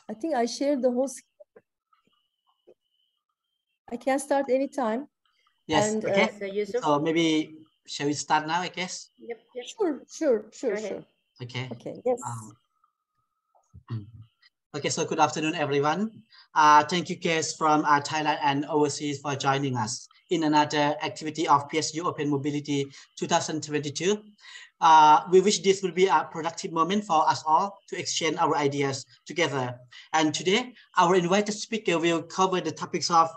I think I shared the whole. I can start anytime. Yes, And, okay. So maybe shall we start now, I guess? Yep. Sure. Okay. Okay, yes. Okay, so good afternoon, everyone. Thank you guests from Thailand and overseas for joining us in another activity of PSU Open Mobility 2022. We wish this will be a productive moment for us all to exchange our ideas together. And today, our invited speaker will cover the topics of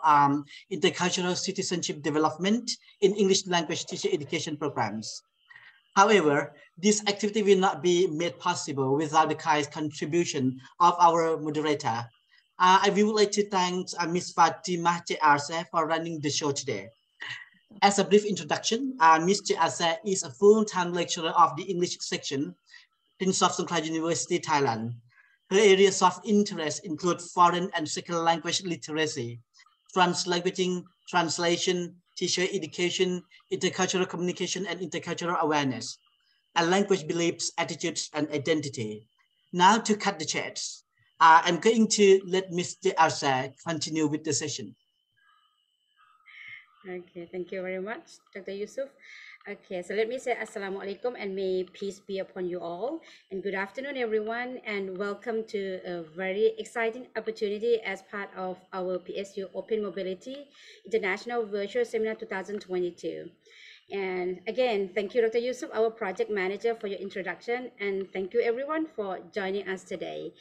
intercultural citizenship development in English language teacher education programs. However, this activity will not be made possible without the kind contribution of our moderator. I would like to thank Ms. Fatima Arse for running the show today. As a brief introduction, Ms. Arse is a full-time lecturer of the English section in Songkhla University, Thailand. Her areas of interest include foreign and second language literacy, translanguaging, translation, teacher education, intercultural communication, and intercultural awareness, and language beliefs, attitudes, and identity. Now to cut the chats, I'm going to let Mr. Arsa continue with the session. Okay, thank you very much, Dr. Yusuf. Okay, so let me say Assalamu alaikum and may peace be upon you all. And good afternoon, everyone, and welcome to a very exciting opportunity as part of our PSU Open Mobility International Virtual Seminar 2022. And again, thank you, Dr. Yusuf, our project manager, for your introduction, and thank you everyone for joining us today.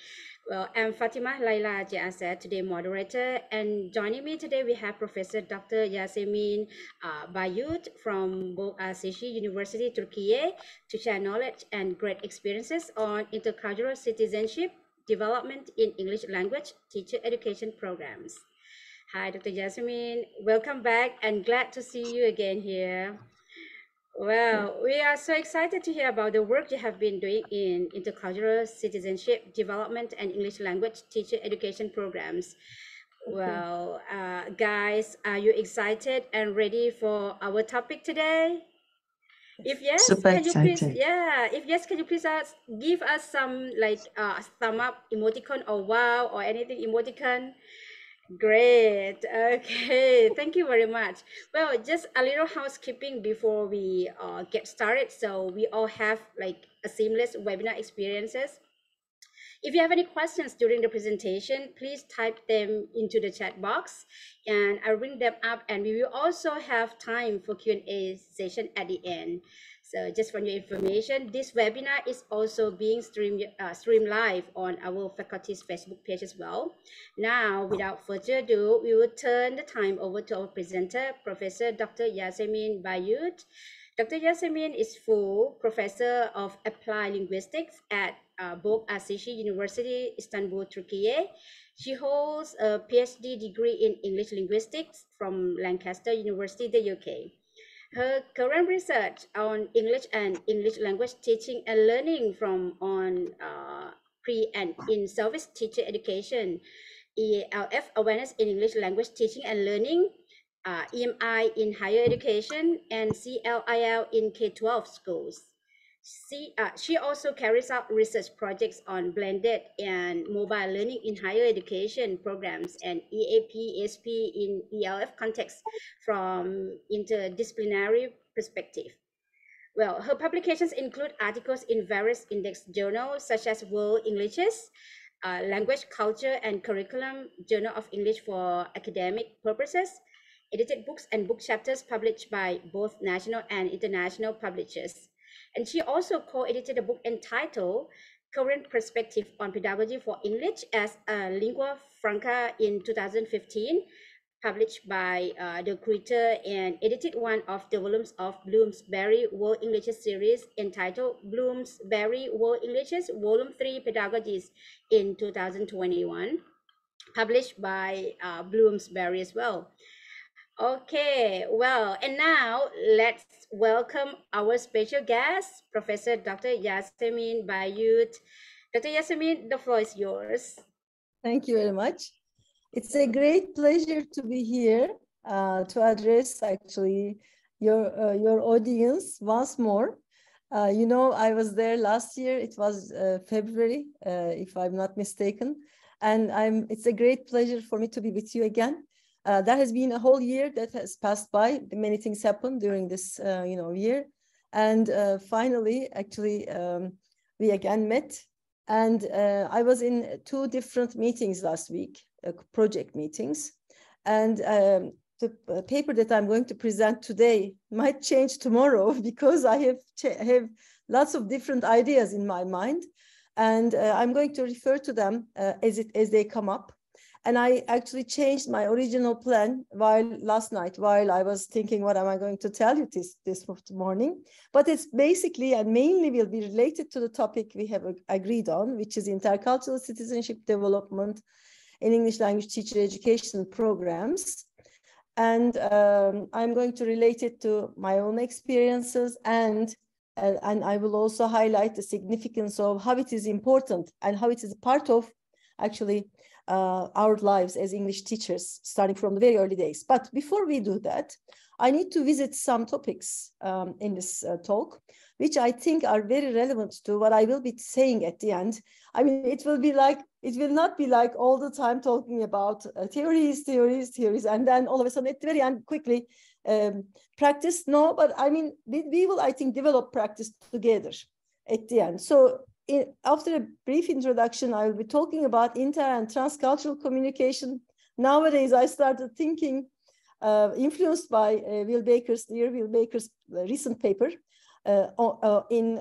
Well, I'm Fatima Laila Jasa, today moderator, and joining me today we have Professor Dr. Yasemin Bayyurt from Boğaziçi University, Turkey, to share knowledge and great experiences on intercultural citizenship development in English language teacher education programs. Hi, Dr. Yasemin. Welcome back and glad to see you again here. Well, we are so excited to hear about the work you have been doing in intercultural citizenship development and English language teacher education programs. Well, guys, are you excited and ready for our topic today? If yes, can you please, if yes, can you please give us some like thumb up emoticon or wow or anything emoticon? Great. Okay. Thank you very much. Well, just a little housekeeping before we get started. So we all have like a seamless webinar experiences. If you have any questions during the presentation, please type them into the chat box and I'll bring them up, and we will also have time for Q&A session at the end. So just for your information, this webinar is also being streamed live on our faculty's Facebook page as well. Now, without further ado, we will turn the time over to our presenter, Professor Dr. Yasemin Bayyurt. Dr. Yasemin is full professor of applied linguistics at Boğaziçi University, Istanbul, Turkey. She holds a PhD degree in English linguistics from Lancaster University, the UK. Her current research on English and English language teaching and learning on pre and in-service teacher education, ELF awareness in English language teaching and learning, EMI in higher education, and CLIL in K-12 schools. She also carries out research projects on blended and mobile learning in higher education programs and EAP, ESP in ELF context from interdisciplinary perspective. Well, her publications include articles in various index journals such as World Englishes, Language, Culture and Curriculum, Journal of English for Academic Purposes, edited books and book chapters published by both national and international publishers. And she also co-edited a book entitled Current Perspective on Pedagogy for English as a Lingua Franca in 2015, published by the creator, and edited one of the volumes of Bloomsbury World Englishes series entitled Bloomsbury World Englishes Volume 3 Pedagogies in 2021, published by Bloomsbury as well. Okay, well, and now let's welcome our special guest, Professor Dr. Yasemin Bayyurt. Dr. Yasemin, the floor is yours. Thank you very much. It's a great pleasure to be here to address actually your audience once more. You know, I was there last year. It was February, if I'm not mistaken. and it's a great pleasure for me to be with you again. There has been a whole year that has passed by. Many things happened during this, year. And finally, actually, we again met. And I was in 2 different meetings last week, project meetings. And the paper that I'm going to present today might change tomorrow because I have lots of different ideas in my mind. And I'm going to refer to them as they come up. And I actually changed my original plan last night while I was thinking, what am I going to tell you this morning? But it's basically and mainly will be related to the topic we have agreed on, which is intercultural citizenship development in English language teacher education programs. And I'm going to relate it to my own experiences, and I will also highlight the significance of how it is important and how it is a part of actually our lives as English teachers, starting from the very early days. But before we do that, I need to visit some topics in this talk, which I think are very relevant to what I will be saying at the end. I mean, it will not be like all the time talking about theories, and then all of a sudden at the very end, quickly practice. No, but I mean, we will, I think, develop practice together at the end. So after a brief introduction, I will be talking about inter and transcultural communication. Nowadays, I started thinking, influenced by Will Baker's recent paper in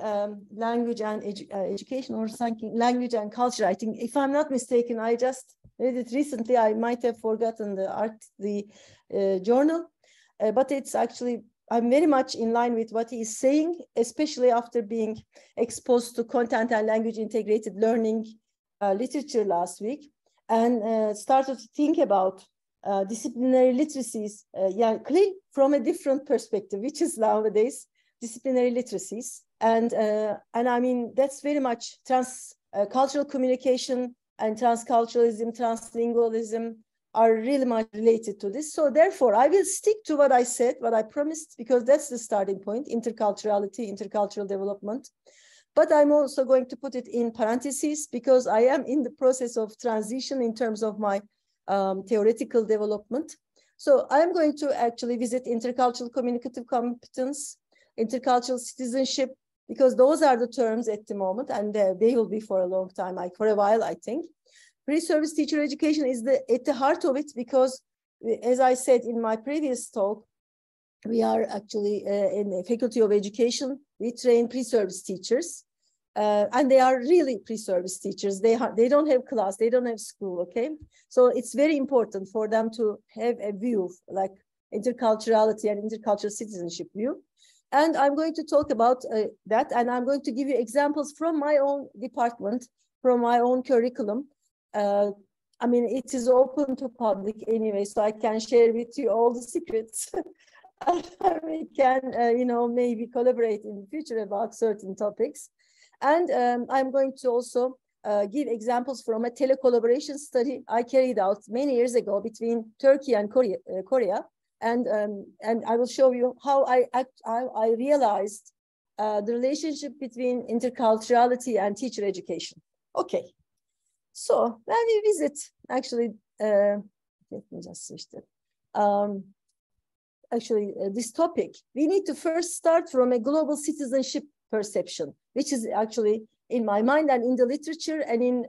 language and education, or something, language and culture. I think, if I'm not mistaken, I just read it recently. I might have forgotten the journal, but it's actually, I'm very much in line with what he is saying, especially after being exposed to content and language integrated learning literature last week, and started to think about disciplinary literacies, from a different perspective, which is nowadays disciplinary literacies. And I mean, that's very much cultural communication and transculturalism, translingualism are really much related to this. So therefore, I will stick to what I said, what I promised, because that's the starting point: interculturality, intercultural development. But I'm also going to put it in parentheses because I am in the process of transition in terms of my theoretical development. So I'm going to actually visit intercultural communicative competence, intercultural citizenship, because those are the terms at the moment, and they will be for a long time, for a while, I think. Pre-service teacher education is at the heart of it, because, as I said in my previous talk, we are actually in the Faculty of Education. We train pre-service teachers, and they are really pre-service teachers. They don't have class, they don't have school, okay? So it's very important for them to have a view, like interculturality and intercultural citizenship view. And I'm going to talk about that, and I'm going to give you examples from my own department, from my own curriculum. I mean, it is open to public anyway, so I can share with you all the secrets. We can, maybe collaborate in the future about certain topics. And I'm going to also give examples from a telecollaboration study I carried out many years ago between Turkey and Korea. And I will show you how I realized the relationship between interculturality and teacher education. Okay. So when we visit, actually, let me just switch that. This topic, we need to first start from a global citizenship perception, which is actually in my mind and in the literature and in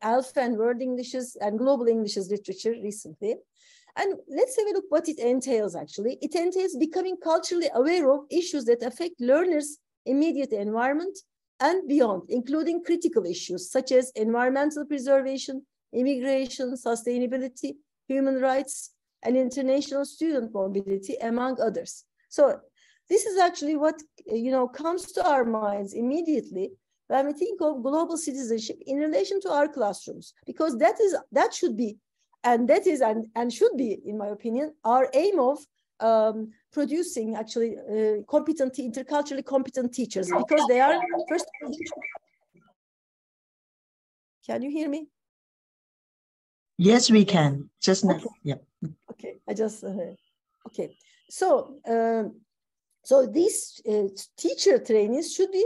Alpha and World Englishes and Global Englishes literature recently. And let's have a look what it entails, actually. It entails becoming culturally aware of issues that affect learners' immediate environment and beyond, including critical issues such as environmental preservation, immigration, sustainability, human rights, and international student mobility, among others. So this is actually what comes to our minds immediately when we think of global citizenship in relation to our classrooms, because that should be, and that is and should be, in my opinion, our aim of producing actually interculturally competent teachers, because they are first. Can you hear me? Yes, we can. Just now. Okay. Yeah. Okay. I just okay. So so these teacher trainees should be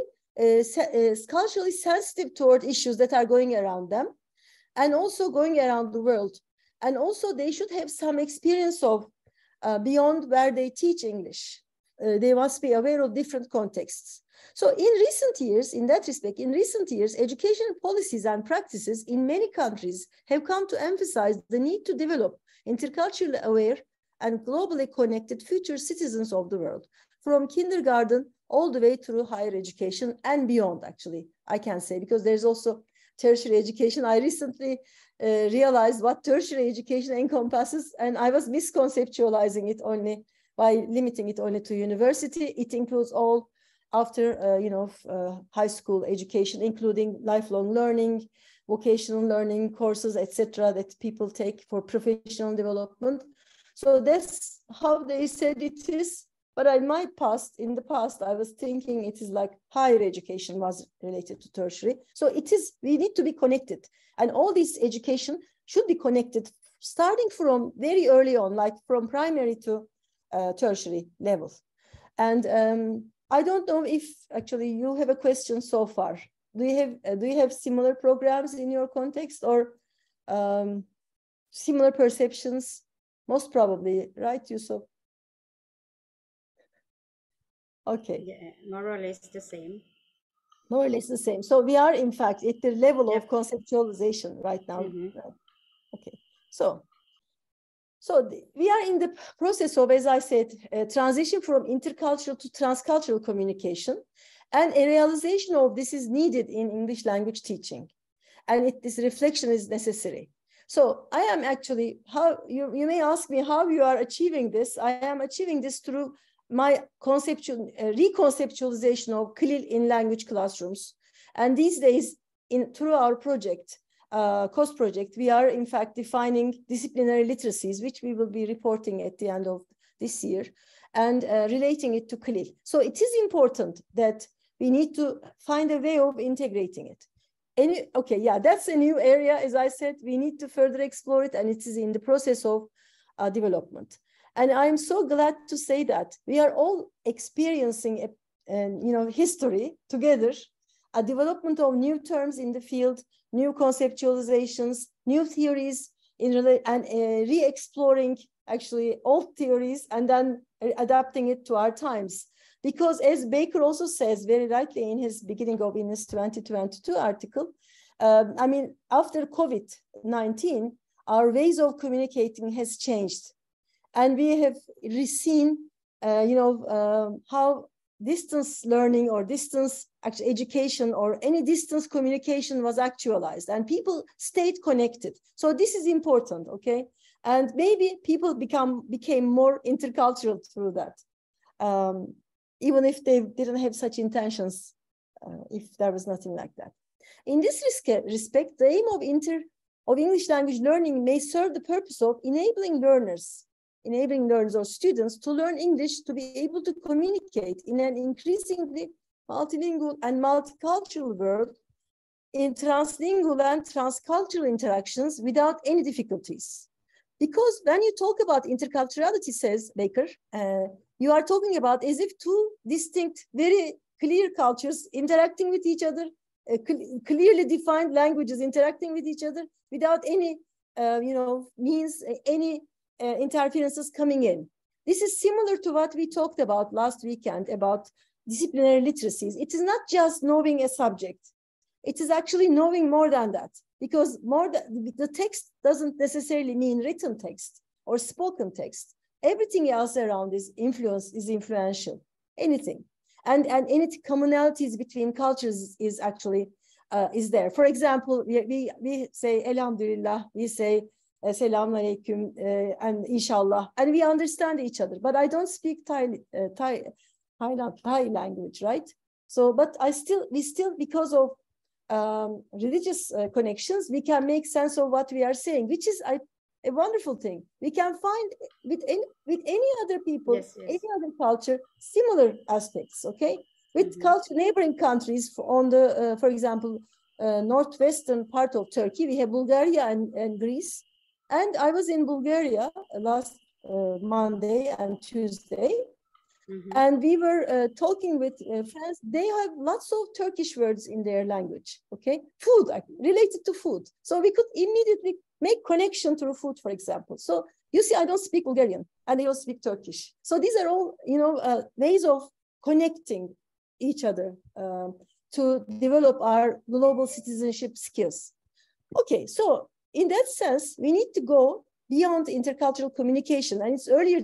culturally sensitive toward issues that are going around them, and also going around the world. And also they should have some experience of beyond where they teach English. They must be aware of different contexts. So in recent years, in that respect, in recent years, educational policies and practices in many countries have come to emphasize the need to develop interculturally aware and globally connected future citizens of the world, from kindergarten all the way through higher education and beyond, actually, I can say, because there's also tertiary education. I recently realized what tertiary education encompasses, and I was misconceptualizing it only by limiting it only to university. It includes all after, high school education, including lifelong learning, vocational learning courses, etc., that people take for professional development. So that's how they said it is. But in the past, I was thinking it is like higher education was related to tertiary. So we need to be connected. And all this education should be connected, starting from very early on, like from primary to tertiary levels. And I don't know if actually you have a question so far. Do you have similar programs in your context, or similar perceptions? Most probably, right, Yusuf? Okay. Yeah, more or less the same. More or less the same. So we are, in fact, at the level of conceptualization right now. Okay. So we are in the process of, as I said, transition from intercultural to transcultural communication, and a realization of this is needed in English language teaching, and this reflection is necessary. So I am actually, you may ask me how you are achieving this. I am achieving this through my reconceptualization of CLIL in language classrooms. And these days, through our project, COS project, we are in fact defining disciplinary literacies, which we will be reporting at the end of this year, and relating it to CLIL. So it is important that we need to find a way of integrating it. Okay, yeah, that's a new area. As I said, we need to further explore it, and it is in the process of development. And I'm so glad to say that we are all experiencing history together, a development of new terms in the field, new conceptualizations, new theories, and re-exploring actually old theories, and then adapting it to our times. Because as Baker also says very rightly in his beginning of in his 2022 article, after COVID-19, our ways of communicating has changed. And we have seen, how distance learning or distance education or any distance communication was actualized, and people stayed connected. So this is important, okay? And maybe people became more intercultural through that, even if they didn't have such intentions, if there was nothing like that. In this respect, the aim of English language learning may serve the purpose of enabling learners or students to learn English to be able to communicate in an increasingly multilingual and multicultural world in translingual and transcultural interactions without any difficulties. Because when you talk about interculturality, says Baker, you are talking about as if two distinct, very clear cultures interacting with each other, clearly defined languages interacting with each other without any, any interferences coming in. This is similar to what we talked about last weekend about disciplinary literacies. It is not just knowing a subject. It is actually knowing more than that, because the text doesn't necessarily mean written text or spoken text. Everything else around is influential, anything. And any commonalities between cultures is actually is there. For example, we say Elhamdülillah, we say Selamun Aleyküm, and Inshallah, and we understand each other. But I don't speak Thai language, right? So, but we still, because of religious connections, we can make sense of what we are saying, which is a wonderful thing. We can find with any other people, any other culture, similar aspects. Okay, with neighboring countries on the, for example, northwestern part of Turkey, we have Bulgaria and Greece. And I was in Bulgaria last Monday and Tuesday, And we were talking with friends. They have lots of Turkish words in their language, okay? Food, related to food. So we could immediately make connection through food, for example. So you see, I don't speak Bulgarian and they don't speak Turkish. So these are all, ways of connecting each other to develop our global citizenship skills. Okay, so in that sense, we need to go beyond intercultural communication and its earlier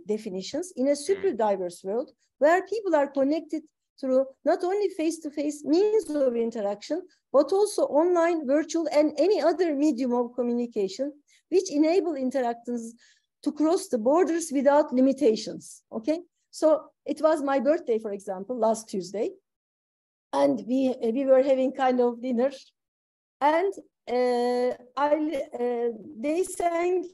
definitions in a super diverse world where people are connected through not only face-to-face means of interaction, but also online, virtual, and any other medium of communication, which enable interactions to cross the borders without limitations, okay? So it was my birthday, for example, last Tuesday, and we were having kind of dinner, and they sang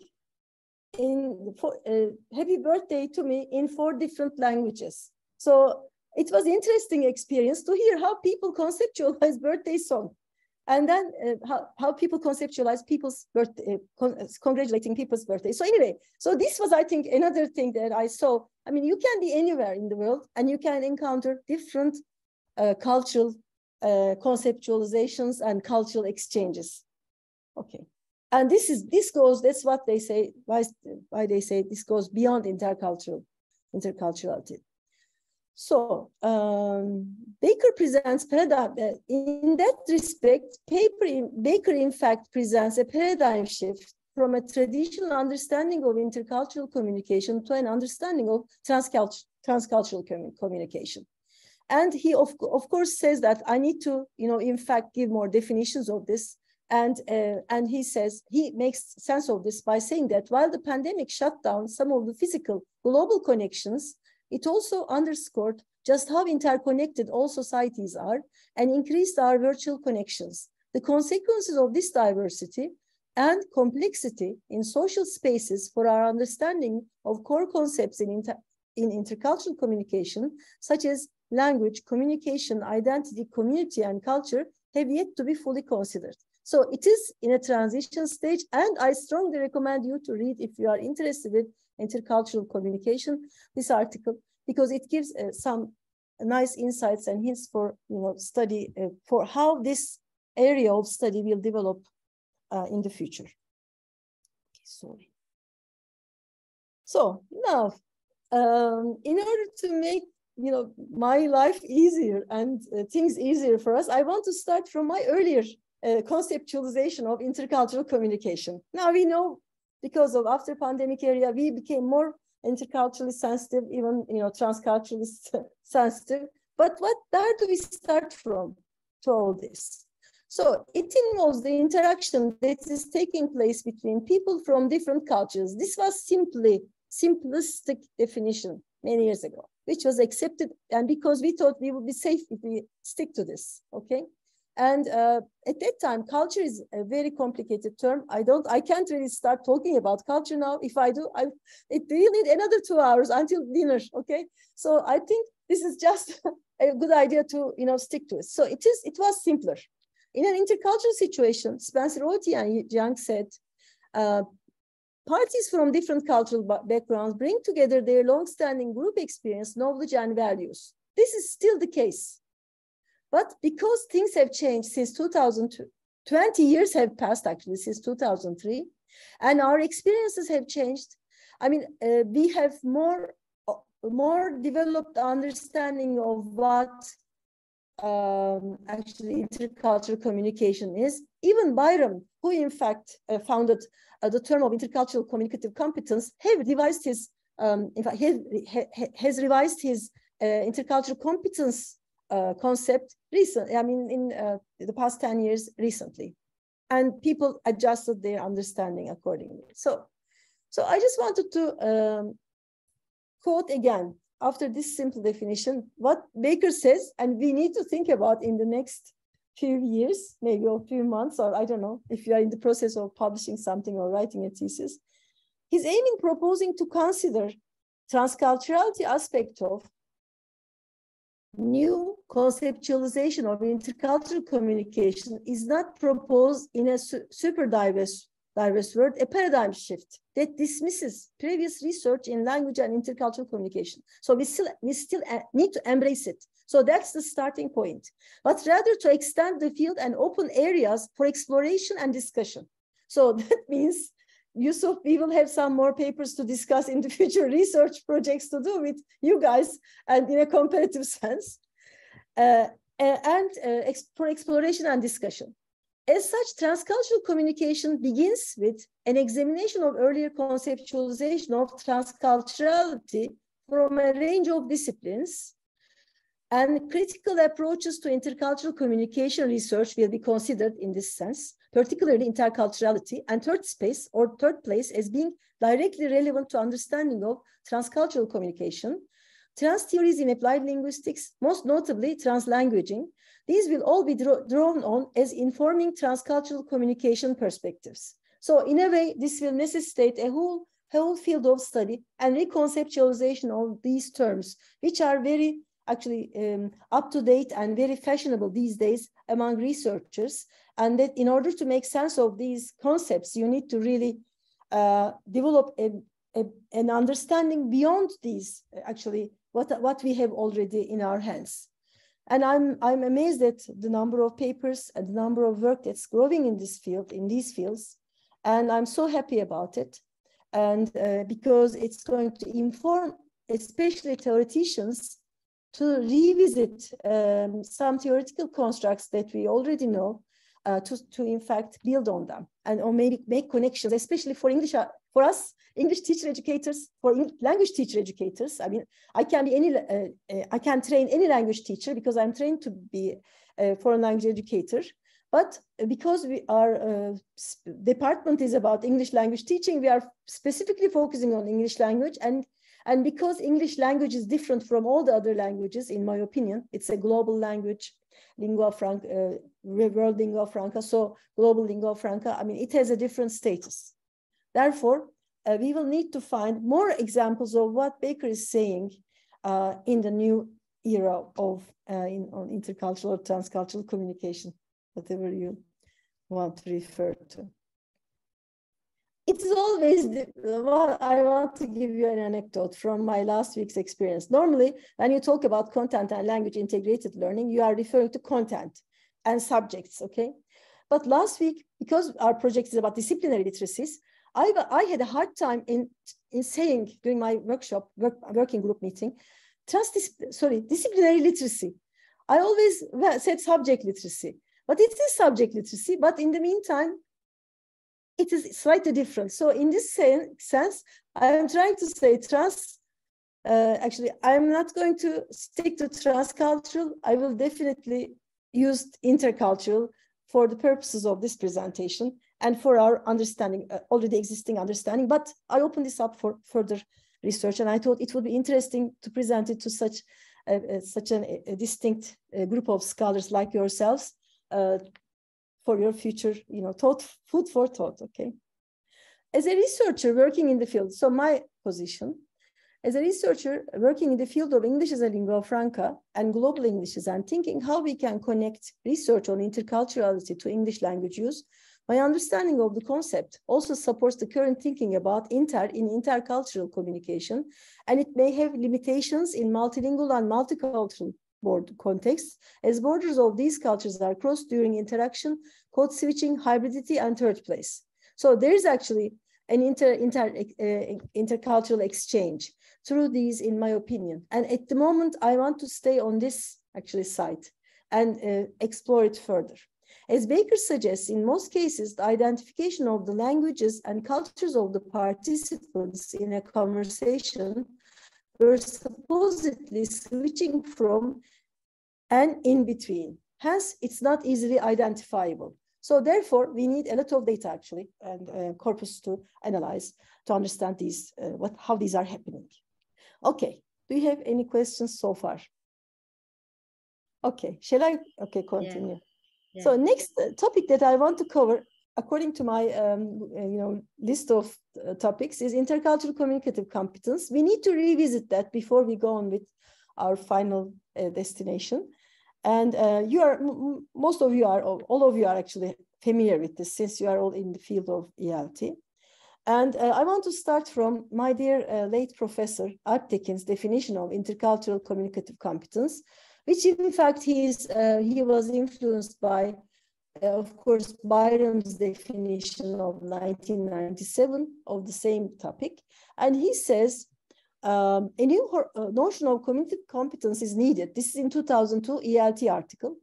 happy birthday to me in 4 different languages. So it was interesting experience to hear how people conceptualize birthday song, and then how people conceptualize people's birthday, congratulating people's birthday. So anyway, so this was, I think, another thing that I saw. I mean, you can be anywhere in the world and you can encounter different cultural conceptualizations and cultural exchanges. Okay, and this goes. That's what they say. Why they say this goes beyond interculturality. So Baker presents paradigm. In that respect, Baker in fact presents a paradigm shift from a traditional understanding of intercultural communication to an understanding of transcultural communication. And he, of course, says that I need to, in fact, give more definitions of this. And he says, he makes sense of this by saying that while the pandemic shut down some of the physical global connections, it also underscored just how interconnected all societies are and increased our virtual connections. The consequences of this diversity and complexity in social spaces for our understanding of core concepts in intercultural communication, such as language, communication, identity, community, and culture, have yet to be fully considered. So it is in a transition stage, and I strongly recommend you to read, if you are interested in intercultural communication, this article, because it gives some nice insights and hints for study for how this area of study will develop in the future. Okay, sorry. So now, in order to make my life easier and things easier for us, I want to start from my earlier conceptualization of intercultural communication. Now we know, because of after pandemic area, we became more interculturally sensitive, even transculturally sensitive. But where do we start from to all this? So it involves the interaction that is taking place between people from different cultures. This was simplistic definition many years ago, which was accepted, and because we thought we would be safe if we stick to this, okay? And at that time, culture is a very complicated term. I can't really start talking about culture now. If I do, it will need another 2 hours until dinner, okay? So I think this is just a good idea to stick to it. So it was simpler. In an intercultural situation, Spencer Oti and Young said, parties from different cultural backgrounds bring together their long-standing group experience, knowledge, and values. This is still the case. But because things have changed since 2002, 20 years have passed actually since 2003, and our experiences have changed. I mean, we have more developed understanding of what actually intercultural communication is. Even Byram, who in fact founded the term of intercultural communicative competence, have revised his, has revised his intercultural competence concept recently. I mean, in the past 10 years recently, and people adjusted their understanding accordingly. So I just wanted to quote again, after this simple definition, what Baker says, and we need to think about in the next few years, maybe a few months, or I don't know, if you are in the process of publishing something or writing a thesis. He's proposing to consider transculturality aspect of new conceptualization of intercultural communication is not proposed in a super diverse diverse world, a paradigm shift that dismisses previous research in language and intercultural communication. So we still need to embrace it. So that's the starting point, but rather to extend the field and open areas for exploration and discussion. So that means, Yusuf, we will have some more papers to discuss in the future, research projects to do with you guys, and in a comparative sense, for exploration and discussion. As such, transcultural communication begins with an examination of earlier conceptualization of transculturality from a range of disciplines, and critical approaches to intercultural communication research will be considered in this sense, particularly interculturality, and third place as being directly relevant to understanding of transcultural communication, trans theories in applied linguistics, most notably translanguaging. These will all be drawn on as informing transcultural communication perspectives. So in a way, this will necessitate a whole field of study and reconceptualization of these terms, which are very actually up to date and very fashionable these days among researchers. And that in order to make sense of these concepts, you need to really develop an understanding beyond these, actually, what we have already in our hands. And I'm amazed at the number of papers and the number of work that's growing in this field, in these fields. And I'm so happy about it. And because it's going to inform, especially theoreticians, to revisit some theoretical constructs that we already know, to in fact build on them, and or maybe make connections, especially for English, for us English teacher educators, for language teacher educators. I mean, I can train any language teacher because I'm trained to be a foreign language educator. But because our department is about English language teaching, we are specifically focusing on English language, and because English language is different from all the other languages, in my opinion, it's a global language, lingua franca, world lingua franca, so global lingua franca, I mean, it has a different status. Therefore, we will need to find more examples of what Baker is saying in the new era of on intercultural or transcultural communication, whatever you want to refer to. It is always, I want to give you an anecdote from my last week's experience. Normally, when you talk about content and language integrated learning, you are referring to content and subjects, okay? But last week, because our project is about disciplinary literacies, I had a hard time in saying during my working group meeting, disciplinary literacy. I always said subject literacy, but it is subject literacy, but in the meantime, it is slightly different. So in this sense, I am trying to say actually, I'm not going to stick to transcultural. I will definitely use intercultural for the purposes of this presentation and for our understanding, already existing understanding. But I open this up for further research, and I thought it would be interesting to present it to such a distinct group of scholars like yourselves, for your future, food for thought, okay? As a researcher working in the field, so my position, as a researcher working in the field of English as a lingua franca and global Englishes, and thinking how we can connect research on interculturality to English language use, my understanding of the concept also supports the current thinking about intercultural communication, and it may have limitations in multilingual and multicultural contexts, as borders of these cultures are crossed during interaction, code switching, hybridity, and third place. So there is actually an intercultural exchange through these, in my opinion. And at the moment, I want to stay on this actually site and explore it further. As Baker suggests, in most cases, the identification of the languages and cultures of the participants in a conversation were supposedly switching from and in between. Hence, it's not easily identifiable. So therefore, we need a lot of data actually and corpus to analyze, to understand these, how these are happening. Okay, do you have any questions so far? Okay, shall I? Okay, continue. Yeah. So next topic that I want to cover, according to my list of topics, is intercultural communicative competence. We need to revisit that before we go on with our final destination. And most of you are, all of you are actually familiar with this since you are all in the field of ELT. And I want to start from my dear late Professor Alptekin's definition of intercultural communicative competence, which in fact he was influenced by, of course, Byram's definition of 1997 of the same topic. And he says, a new notion of communicative competence is needed. This is in 2002 ELT article.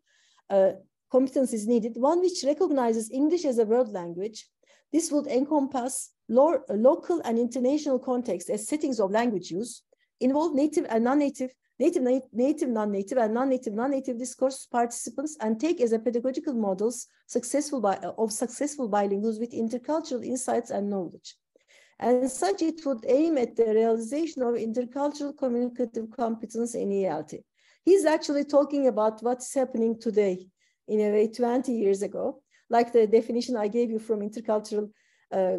Competence is needed, one which recognizes English as a world language. This would encompass local and international context as settings of language use, involve native and non-native, native, non-native, and non-native discourse participants, and take as a pedagogical models successful bilinguals with intercultural insights and knowledge. And such it would aim at the realization of intercultural communicative competence in ELT. He's actually talking about what's happening today, in a way 20 years ago, like the definition I gave you from intercultural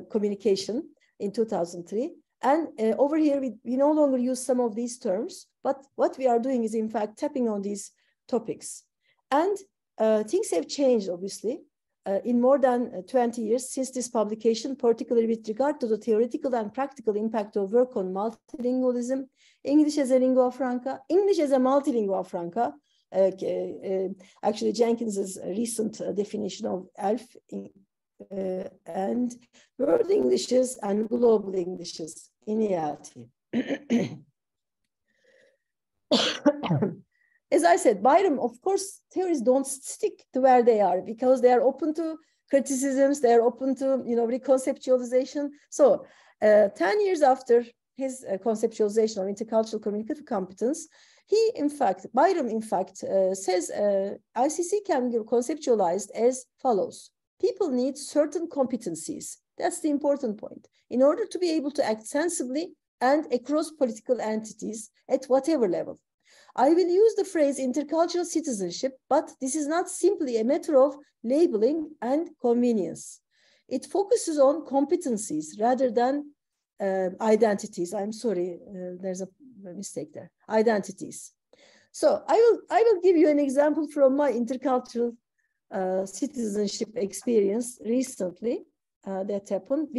communication in 2003. And over here, we no longer use some of these terms, but what we are doing is in fact tapping on these topics. And things have changed, obviously, in more than 20 years since this publication, particularly with regard to the theoretical and practical impact of work on multilingualism, English as a lingua franca, English as a multilingua franca. Actually, Jenkins's recent definition of ELF and world Englishes and global Englishes in ELT. As I said, Byram, of course, theories don't stick to where they are because they are open to criticisms, they are open to reconceptualization. So 10 years after his conceptualization of intercultural communicative competence, Byram, in fact, says ICC can be conceptualized as follows. People need certain competencies. That's the important point. In order to be able to act sensibly and across political entities at whatever level. I will use the phrase intercultural citizenship, but this is not simply a matter of labeling and convenience. It focuses on competencies rather than identities. I'm sorry, there's a mistake there. Identities. So I will give you an example from my intercultural citizenship experience recently that happened.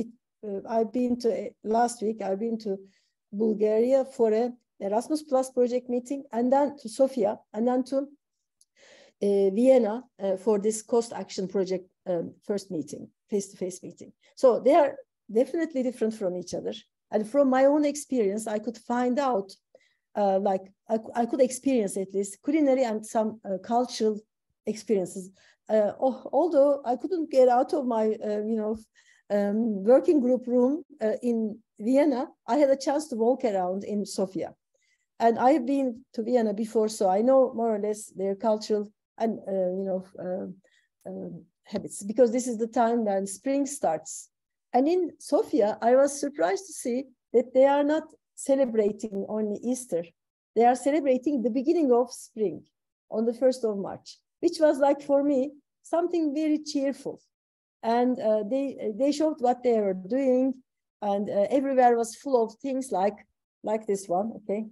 Last week I've been to Bulgaria for a Erasmus Plus project meeting, and then to Sofia, and then to Vienna for this cost action project first meeting, face-to-face meeting. So they are definitely different from each other. And from my own experience, I could find out, I could experience at least culinary and some cultural experiences. Although I couldn't get out of my, working group room in Vienna, I had a chance to walk around in Sofia. And I've been to Vienna before, so I know more or less their cultural and, habits, because this is the time when spring starts. And in Sofia, I was surprised to see that they are not celebrating only Easter. They are celebrating the beginning of spring on the 1st of March, which was like for me, something very cheerful. And they showed what they were doing, and everywhere was full of things like this one, okay?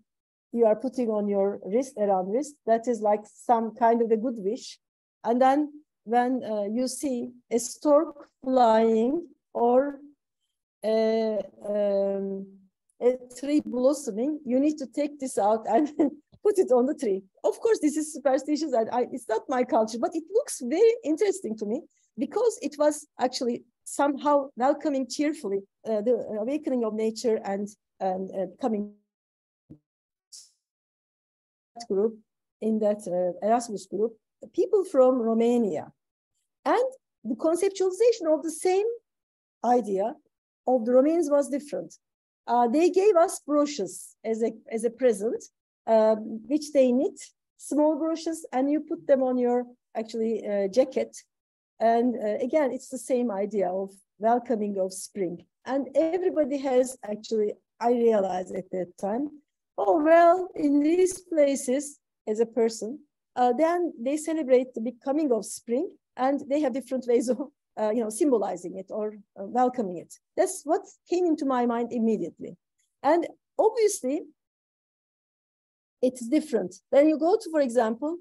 You are putting on your around wrist, that is like some kind of a good wish. And then when you see a stork flying or a tree blossoming, you need to take this out and put it on the tree. Of course, this is superstitious, and it's not my culture, but it looks very interesting to me because it was actually somehow welcoming cheerfully the awakening of nature and coming group, in that Erasmus group, people from Romania. And the conceptualization of the same idea of the Romanians was different. They gave us brochures as a present, which they knit, small brochures, and you put them on your jacket. And again, it's the same idea of welcoming of spring. And everybody has I realized at that time, oh, well, in these places, as a person, then they celebrate the becoming of spring, and they have different ways of, symbolizing it or welcoming it. That's what came into my mind immediately. And obviously, it's different. Then you go to, for example,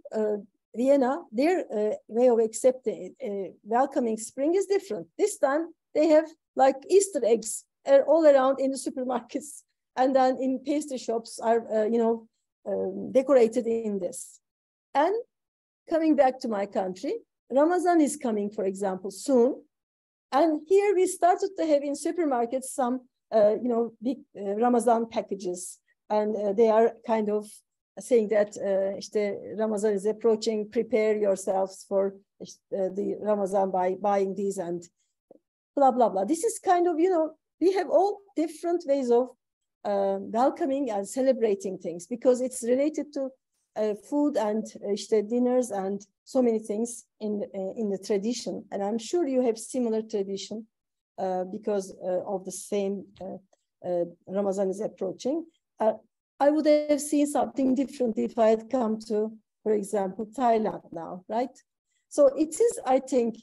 Vienna, their way of accepting, welcoming spring is different. This time they have like Easter eggs all around in the supermarkets, and then in pastry shops are, decorated in this. And coming back to my country, Ramazan is coming, for example, soon. And here we started to have in supermarkets some, big Ramazan packages. And they are kind of saying that Ramazan is approaching, prepare yourselves for the Ramazan by buying these and blah, blah, blah. This is kind of, we have all different ways of welcoming and celebrating things because it's related to food and dinners and so many things in the tradition. And I'm sure you have similar tradition because of the same Ramazan is approaching. I would have seen something different if I had come to, for example, Thailand now, right? So it is, I think,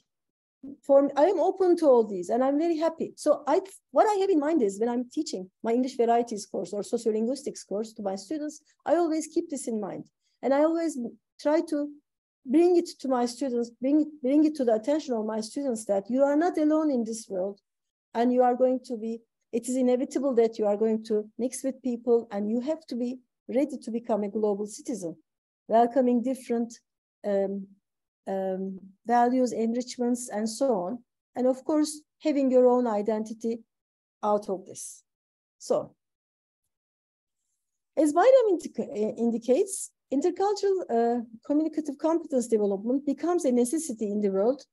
I am open to all these and I'm very happy. So what I have in mind is when I'm teaching my English varieties course or sociolinguistics course to my students, I always keep this in mind. And I always try to bring it to my students, bring it to the attention of my students that you are not alone in this world and you are going to be, it is inevitable that you are going to mix with people and you have to be ready to become a global citizen, welcoming different values, enrichments, and so on. And of course, having your own identity out of this. So, as Bayram indicates, intercultural communicative competence development becomes a necessity in the world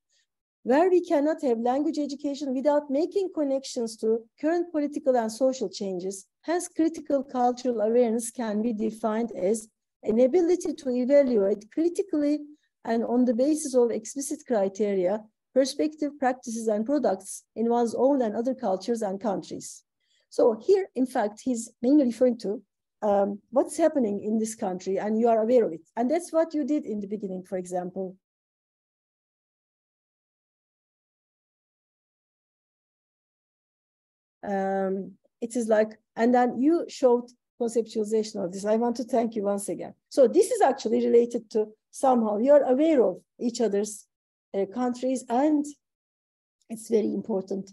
where we cannot have language education without making connections to current political and social changes. Hence, critical cultural awareness can be defined as an ability to evaluate critically and on the basis of explicit criteria, perspective, practices, and products in one's own and other cultures and countries. So here, in fact, he's mainly referring to what's happening in this country, and you are aware of it. And that's what you did in the beginning, for example. It is like, and then you showed conceptualization of this. I want to thank you once again. So this is actually related to somehow you're aware of each other's countries, and it's very important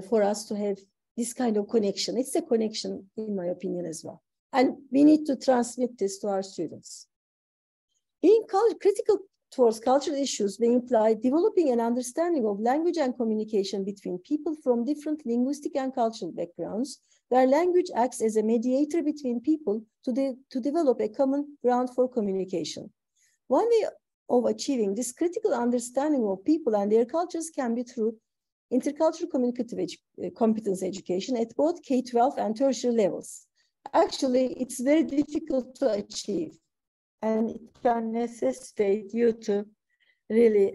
for us to have this kind of connection. It's a connection, in my opinion, as well. And we need to transmit this to our students. Being critical towards cultural issues may imply developing an understanding of language and communication between people from different linguistic and cultural backgrounds, where language acts as a mediator between people to develop a common ground for communication. One way of achieving this critical understanding of people and their cultures can be through intercultural communicative competence education at both K-12 and tertiary levels. Actually, it's very difficult to achieve, and it can necessitate you to really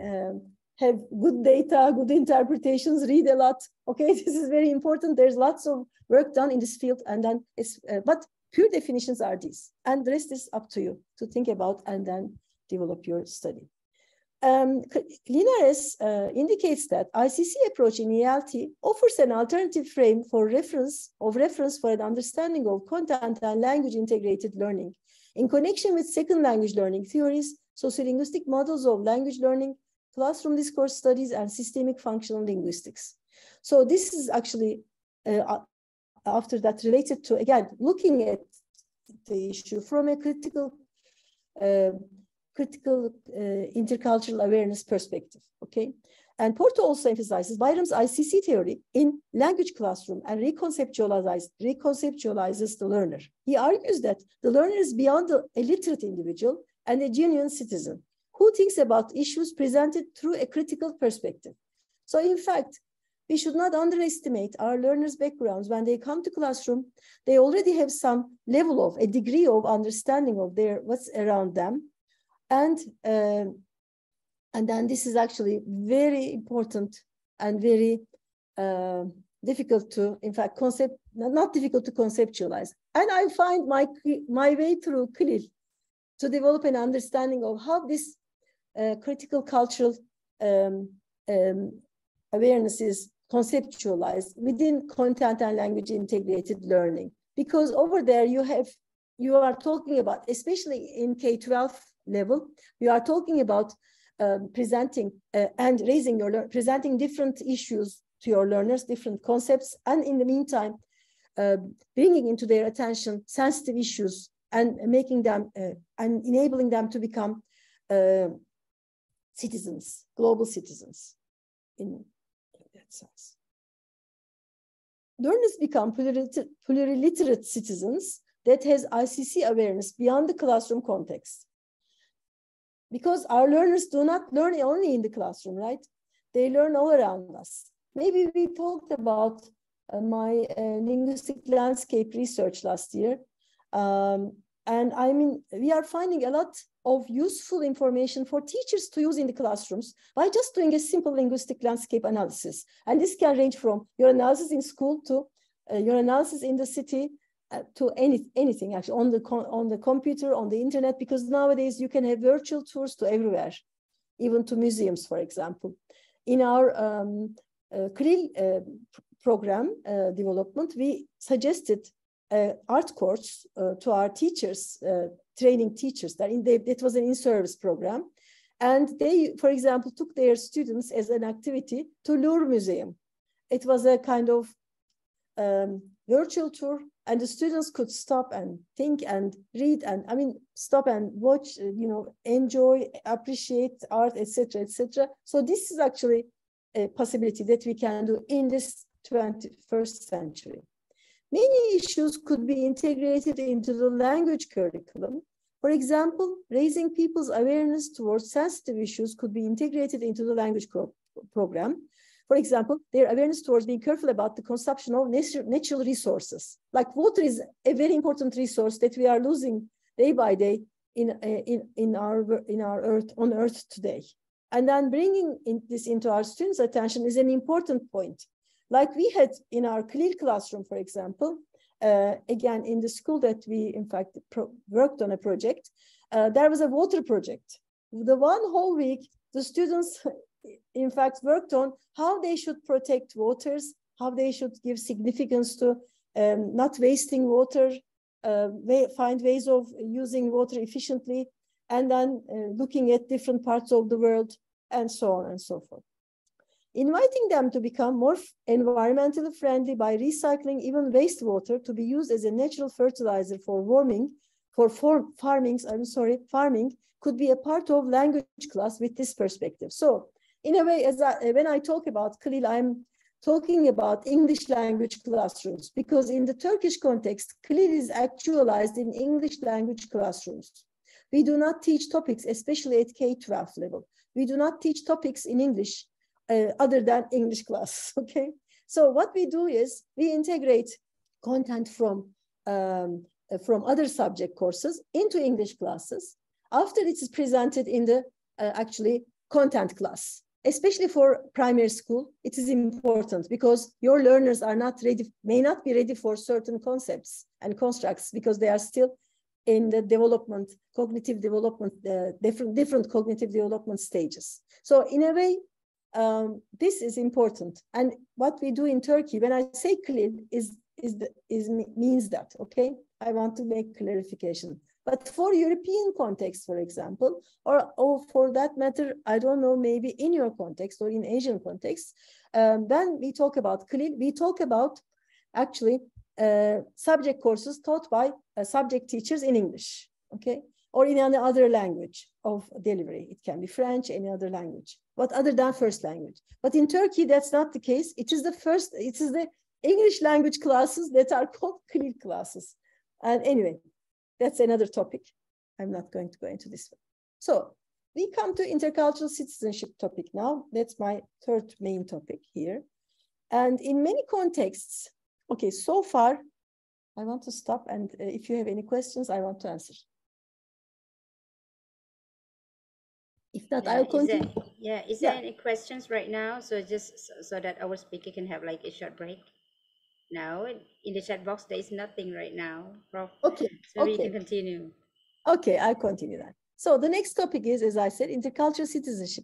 have good data, good interpretations, read a lot. Okay, this is very important. There's lots of work done in this field, and then but pure definitions are these, and the rest is up to you to think about and then develop your study. Linares indicates that ICC approach in ELT offers an alternative frame for reference for an understanding of content and language integrated learning in connection with second language learning theories, sociolinguistic models of language learning, classroom discourse studies, and systemic functional linguistics. So this is actually, after that, related to, again, looking at the issue from a critical intercultural awareness perspective, okay? And Porto also emphasizes Bayram's ICC theory in language classroom and reconceptualizes the learner. He argues that the learner is beyond a literate individual and a genuine citizen who thinks about issues presented through a critical perspective. So in fact, we should not underestimate our learners' backgrounds. When they come to classroom, they already have some level of, a degree of understanding of what's around them. And then this is actually very important and very difficult to, in fact, not difficult to conceptualize. And I find my way through Khalil to develop an understanding of how this critical cultural awareness is conceptualized within content and language integrated learning. Because over there you are talking about, especially in K-12 level, we are talking about presenting and raising presenting different issues to your learners, different concepts, and in the meantime, bringing into their attention sensitive issues and making them and enabling them to become citizens, global citizens in that sense. Learners become pluraliterate citizens that has ICC awareness beyond the classroom context. Because our learners do not learn only in the classroom, right? They learn all around us. Maybe we talked about my linguistic landscape research last year. And I mean, we are finding a lot of useful information for teachers to use in the classrooms by just doing a simple linguistic landscape analysis. And this can range from your analysis in school to your analysis in the city to anything actually on the computer, on the internet, because nowadays you can have virtual tours to everywhere, even to museums, for example. In our CRIL program development, we suggested art course to our teachers, training teachers. It was an in-service program. And they, for example, took their students as an activity to Louvre Museum. It was a kind of virtual tour, and the students could stop and think and read and, I mean, stop and watch, you know, enjoy, appreciate art, etc., etc. So this is actually a possibility that we can do in this 21st century. Many issues could be integrated into the language curriculum. For example, raising people's awareness towards sensitive issues could be integrated into the language program. For example, their awareness towards being careful about the consumption of natural resources. Like water is a very important resource that we are losing day by day in our earth, on Earth today. And then bringing this into our students' attention is an important point. Like we had in our CLIL classroom, for example, again, in the school that we, in fact, worked on a project, there was a water project. The one whole week, the students, in fact, worked on how they should protect waters, how they should give significance to not wasting water, find ways of using water efficiently, and then looking at different parts of the world, and so on and so forth. Inviting them to become more environmentally friendly by recycling even wastewater to be used as a natural fertilizer for farming could be a part of language class with this perspective. So in a way, when I talk about CLIL, I'm talking about English language classrooms, because in the Turkish context, CLIL is actualized in English language classrooms. We do not teach topics, especially at K-12 level. We do not teach topics in English other than English class, okay? So what we do is we integrate content from other subject courses into English classes after it is presented in the actually content class. Especially for primary school, it is important because your learners are not ready, may not be ready for certain concepts and constructs because they are still in the development, cognitive development, different cognitive development stages. So in a way, this is important. And what we do in Turkey, when I say CLIL, means that, okay? I want to make clarification. But for European context, for example, or for that matter, I don't know, maybe in your context or in Asian context, when we talk about CLIL, we talk about actually subject courses taught by subject teachers in English, okay? Or in any other language of delivery. It can be French, any other language, but other than first language. But in Turkey, that's not the case. It is the English language classes that are called CLIL classes. And anyway, that's another topic. I'm not going to go into this one. So we come to intercultural citizenship topic now. That's my third main topic here. And in many contexts, okay, so far, I want to stop. And if you have any questions, I want to answer. If not, I'll continue. Is there any questions right now? So just so that our speaker can have like a short break. No, in the chat box, there is nothing right now, Prof. Okay. So we can continue. Okay, I'll continue that. So the next topic is, as I said, intercultural citizenship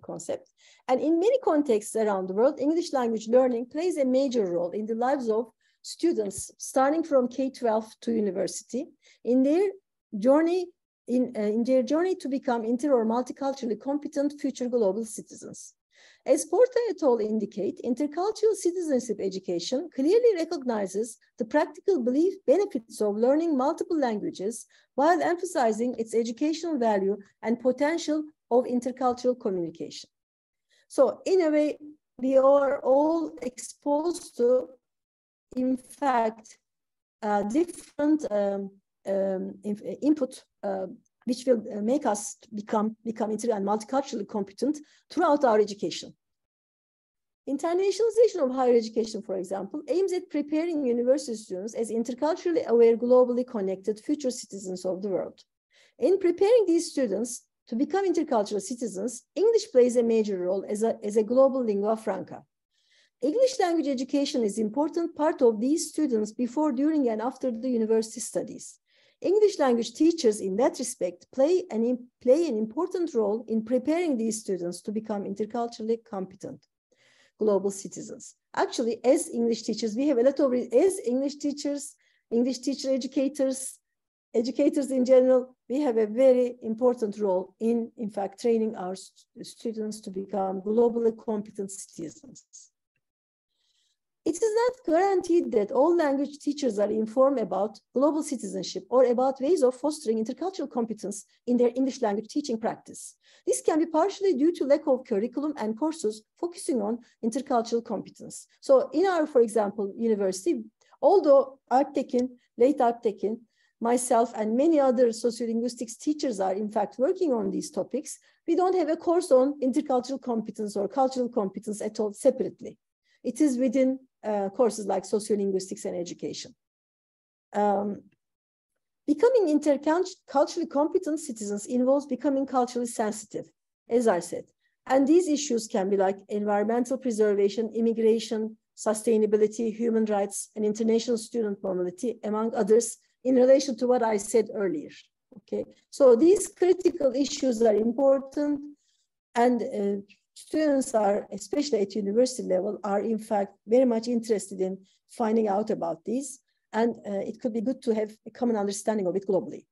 concept. And in many contexts around the world, English language learning plays a major role in the lives of students starting from K-12 to university in their journey in their journey to become inter or multiculturally competent future global citizens. As Porta et al. Indicate, intercultural citizenship education clearly recognizes the practical benefits of learning multiple languages while emphasizing its educational value and potential of intercultural communication. So in a way, we are all exposed to, in fact, different input which will make us become inter and multiculturally competent throughout our education. Internationalization of higher education, for example, aims at preparing university students as interculturally aware, globally connected future citizens of the world. In preparing these students to become intercultural citizens, English plays a major role as a global lingua franca. English language education is an important part of these students before, during, and after the university studies. English language teachers in that respect play an important role in preparing these students to become interculturally competent global citizens. Actually, as English teachers, we have a lot of, as English teachers, English teacher educators in general, we have a very important role in fact, training our students to become globally competent citizens. It is not guaranteed that all language teachers are informed about global citizenship or about ways of fostering intercultural competence in their English language teaching practice. This can be partially due to lack of curriculum and courses focusing on intercultural competence. So in our, for example, university, although late Arttekin, myself and many other sociolinguistics teachers are in fact working on these topics, we don't have a course on intercultural competence or cultural competence at all separately. It is within courses like sociolinguistics and education. Becoming interculturally competent citizens involves becoming culturally sensitive, as I said. And these issues can be like environmental preservation, immigration, sustainability, human rights, and international student mobility, among others, in relation to what I said earlier. Okay, so these critical issues are important, and students are, especially at university level, are in fact very much interested in finding out about these, and it could be good to have a common understanding of it globally.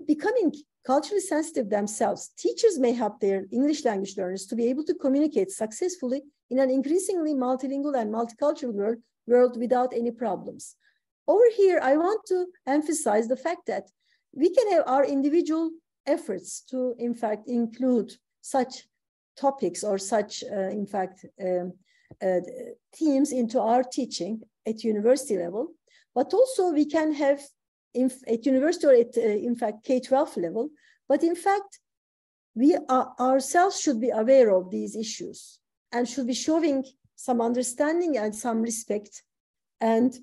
Becoming culturally sensitive themselves, teachers may help their English language learners to be able to communicate successfully in an increasingly multilingual and multicultural world without any problems. Over here, I want to emphasize the fact that we can have our individual efforts to, in fact, include such topics or such, in fact, themes into our teaching at university level, but also we can have at university or at, in fact, K-12 level, but in fact, we ourselves should be aware of these issues and should be showing some understanding and some respect and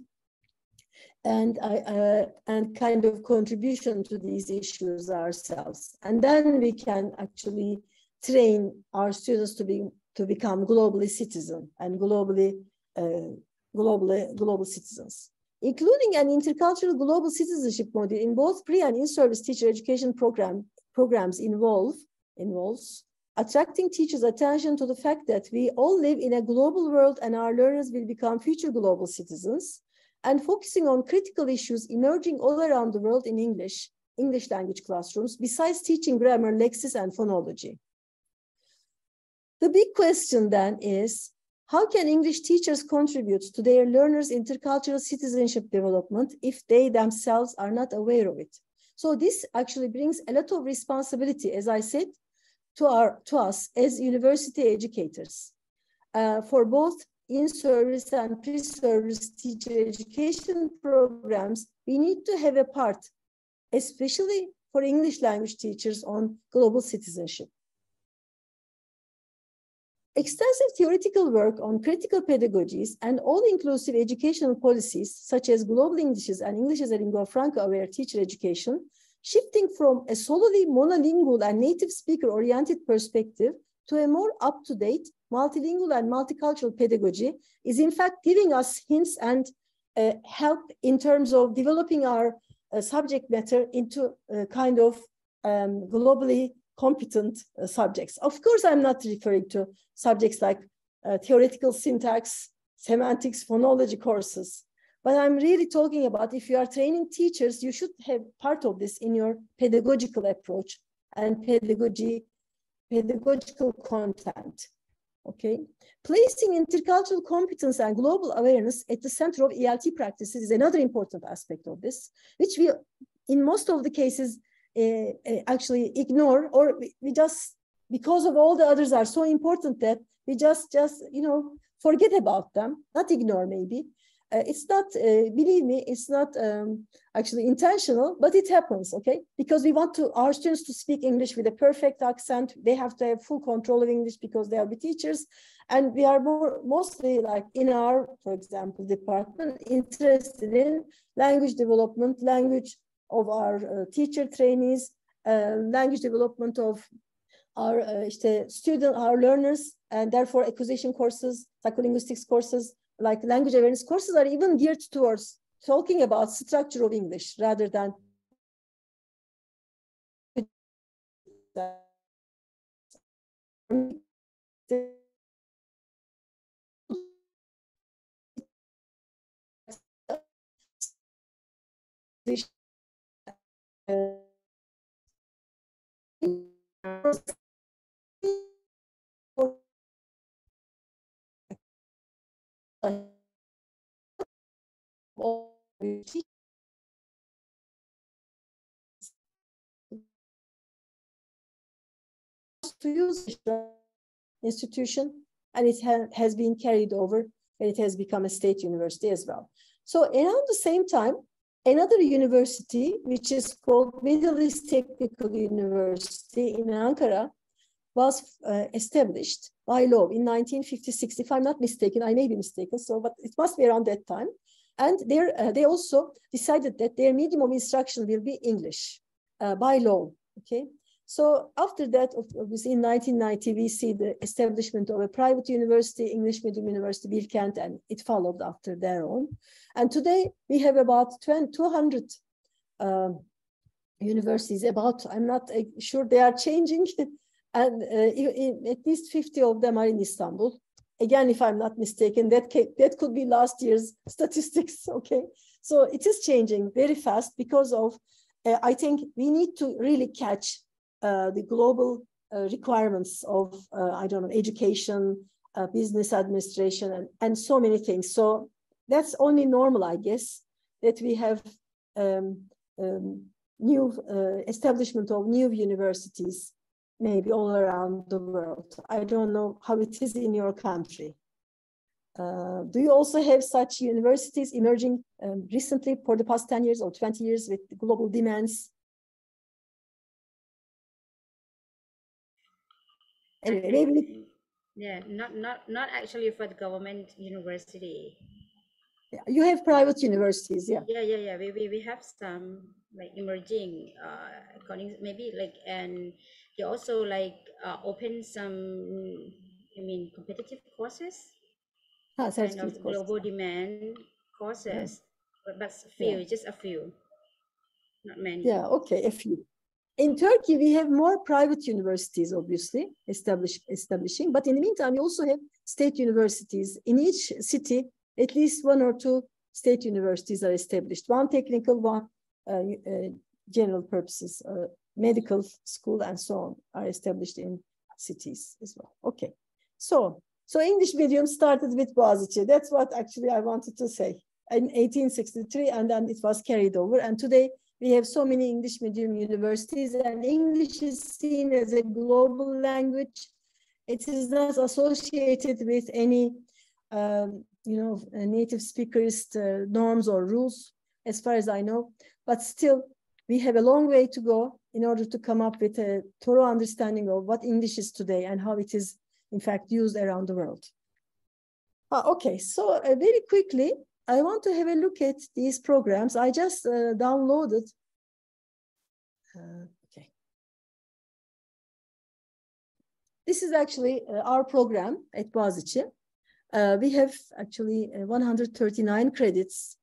kind of contribution to these issues ourselves. And then we can actually train our students to become globally citizen and global citizens. Including an intercultural global citizenship module in both pre and in-service teacher education programs involves attracting teachers' attention to the fact that we all live in a global world and our learners will become future global citizens, and focusing on critical issues emerging all around the world in English language classrooms, besides teaching grammar, lexis, and phonology. The big question then is, how can English teachers contribute to their learners' intercultural citizenship development if they themselves are not aware of it? So this actually brings a lot of responsibility, as I said, to us as university educators for both in-service and pre-service teacher education programs. We need to have a part, especially for English language teachers, on global citizenship. Extensive theoretical work on critical pedagogies and all-inclusive educational policies, such as global Englishes and English as a lingua franca aware teacher education, shifting from a solely monolingual and native speaker-oriented perspective to a more up-to-date multilingual and multicultural pedagogy, is in fact giving us hints and help in terms of developing our subject matter into kind of globally competent subjects. Of course, I'm not referring to subjects like theoretical syntax, semantics, phonology courses, But I'm really talking about if you are training teachers, you should have part of this in your pedagogical approach and pedagogical content. Okay, placing intercultural competence and global awareness at the center of ELT practices is another important aspect of this, which we, in most of the cases, actually ignore, or we just, because of all the others are so important that we just forget about them, not ignore maybe. It's not, believe me, it's not actually intentional, but it happens, okay? Because we want our students to speak English with a perfect accent. They have to have full control of English because they will be teachers. And we are mostly like in our, for example, department, interested in language development, language of our teacher trainees, language development of our our learners, and therefore acquisition courses, psycholinguistics courses, like language awareness courses are even geared towards talking about structure of English rather than to use institution, and it has been carried over, and it has become a state university as well. So around the same time, another university, which is called Middle East Technical University in Ankara, was established by law in 1956, if I'm not mistaken. I may be mistaken, but it must be around that time. And they also decided that their medium of instruction will be English by law, okay? So after that, obviously in 1990, we see the establishment of a private university, English medium university, Bilkent, and it followed after their own. And today we have about 200 universities, I'm not sure they are changing, and at least 50 of them are in Istanbul. Again, if I'm not mistaken, that could be last year's statistics, okay? So it is changing very fast because of, I think we need to really catch the global requirements of, education, business administration, and so many things. So that's only normal, I guess, that we have new establishment of new universities, maybe all around the world. I don't know how it is in your country. Do you also have such universities emerging recently for the past 10 years or 20 years with global demands? Anyway, maybe. Yeah, not actually for the government university. Yeah, you have private universities, yeah. Yeah. We have some like emerging, according maybe like, and they also like open some, competitive courses, kind of global demand courses, but few, just a few, not many. Yeah, okay, a few. In Turkey, we have more private universities, obviously, establishing. But in the meantime, we also have state universities. In each city, at least 1 or 2 state universities are established. One technical, one general purposes, medical school, and so on are established in cities as well. Okay, so English medium started with Boğaziçi. That's what actually I wanted to say in 1863, and then it was carried over. And today, we have so many English medium universities, and English is seen as a global language. It is not associated with any, native speakers norms or rules, as far as I know. But still, we have a long way to go in order to come up with a thorough understanding of what English is today and how it is, in fact, used around the world. Okay, so very quickly, I want to have a look at these programs. I just downloaded. Okay. This is actually our program at Boğaziçi. We have actually 139 credits,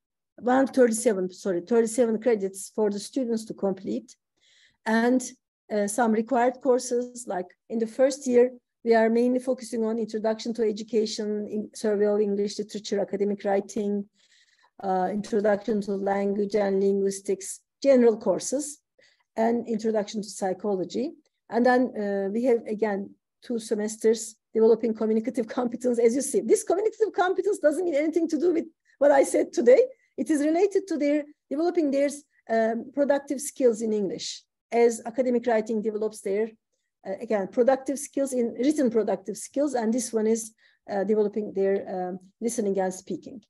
37 credits for the students to complete. And some required courses, like in the first year, we are mainly focusing on introduction to education, survey of English literature, academic writing, Introduction to Language and Linguistics, general courses, and Introduction to Psychology. And then we have, again, 2 semesters developing communicative competence. As you see, this communicative competence doesn't mean anything to do with what I said today. It is related to their developing their productive skills in English, as academic writing develops their, again, productive skills in written productive skills. And this one is developing their listening and speaking.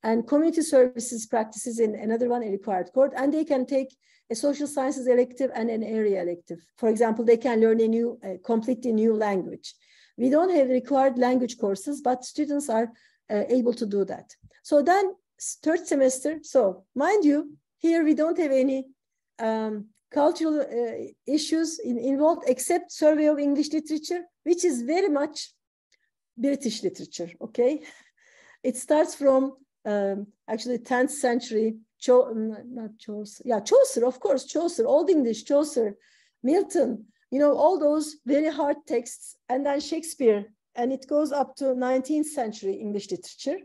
And community services practices in another one, a required course. And they can take a social sciences elective and an area elective. For example, they can learn a new, completely new language. We don't have required language courses, but students are able to do that. So then 3rd semester, so mind you, here we don't have any cultural issues involved except survey of English literature, which is very much British literature, okay? It starts from actually 10th century, Chaucer, of course, Chaucer, Old English, Chaucer, Milton, you know, all those very hard texts, and then Shakespeare, and it goes up to 19th century English literature.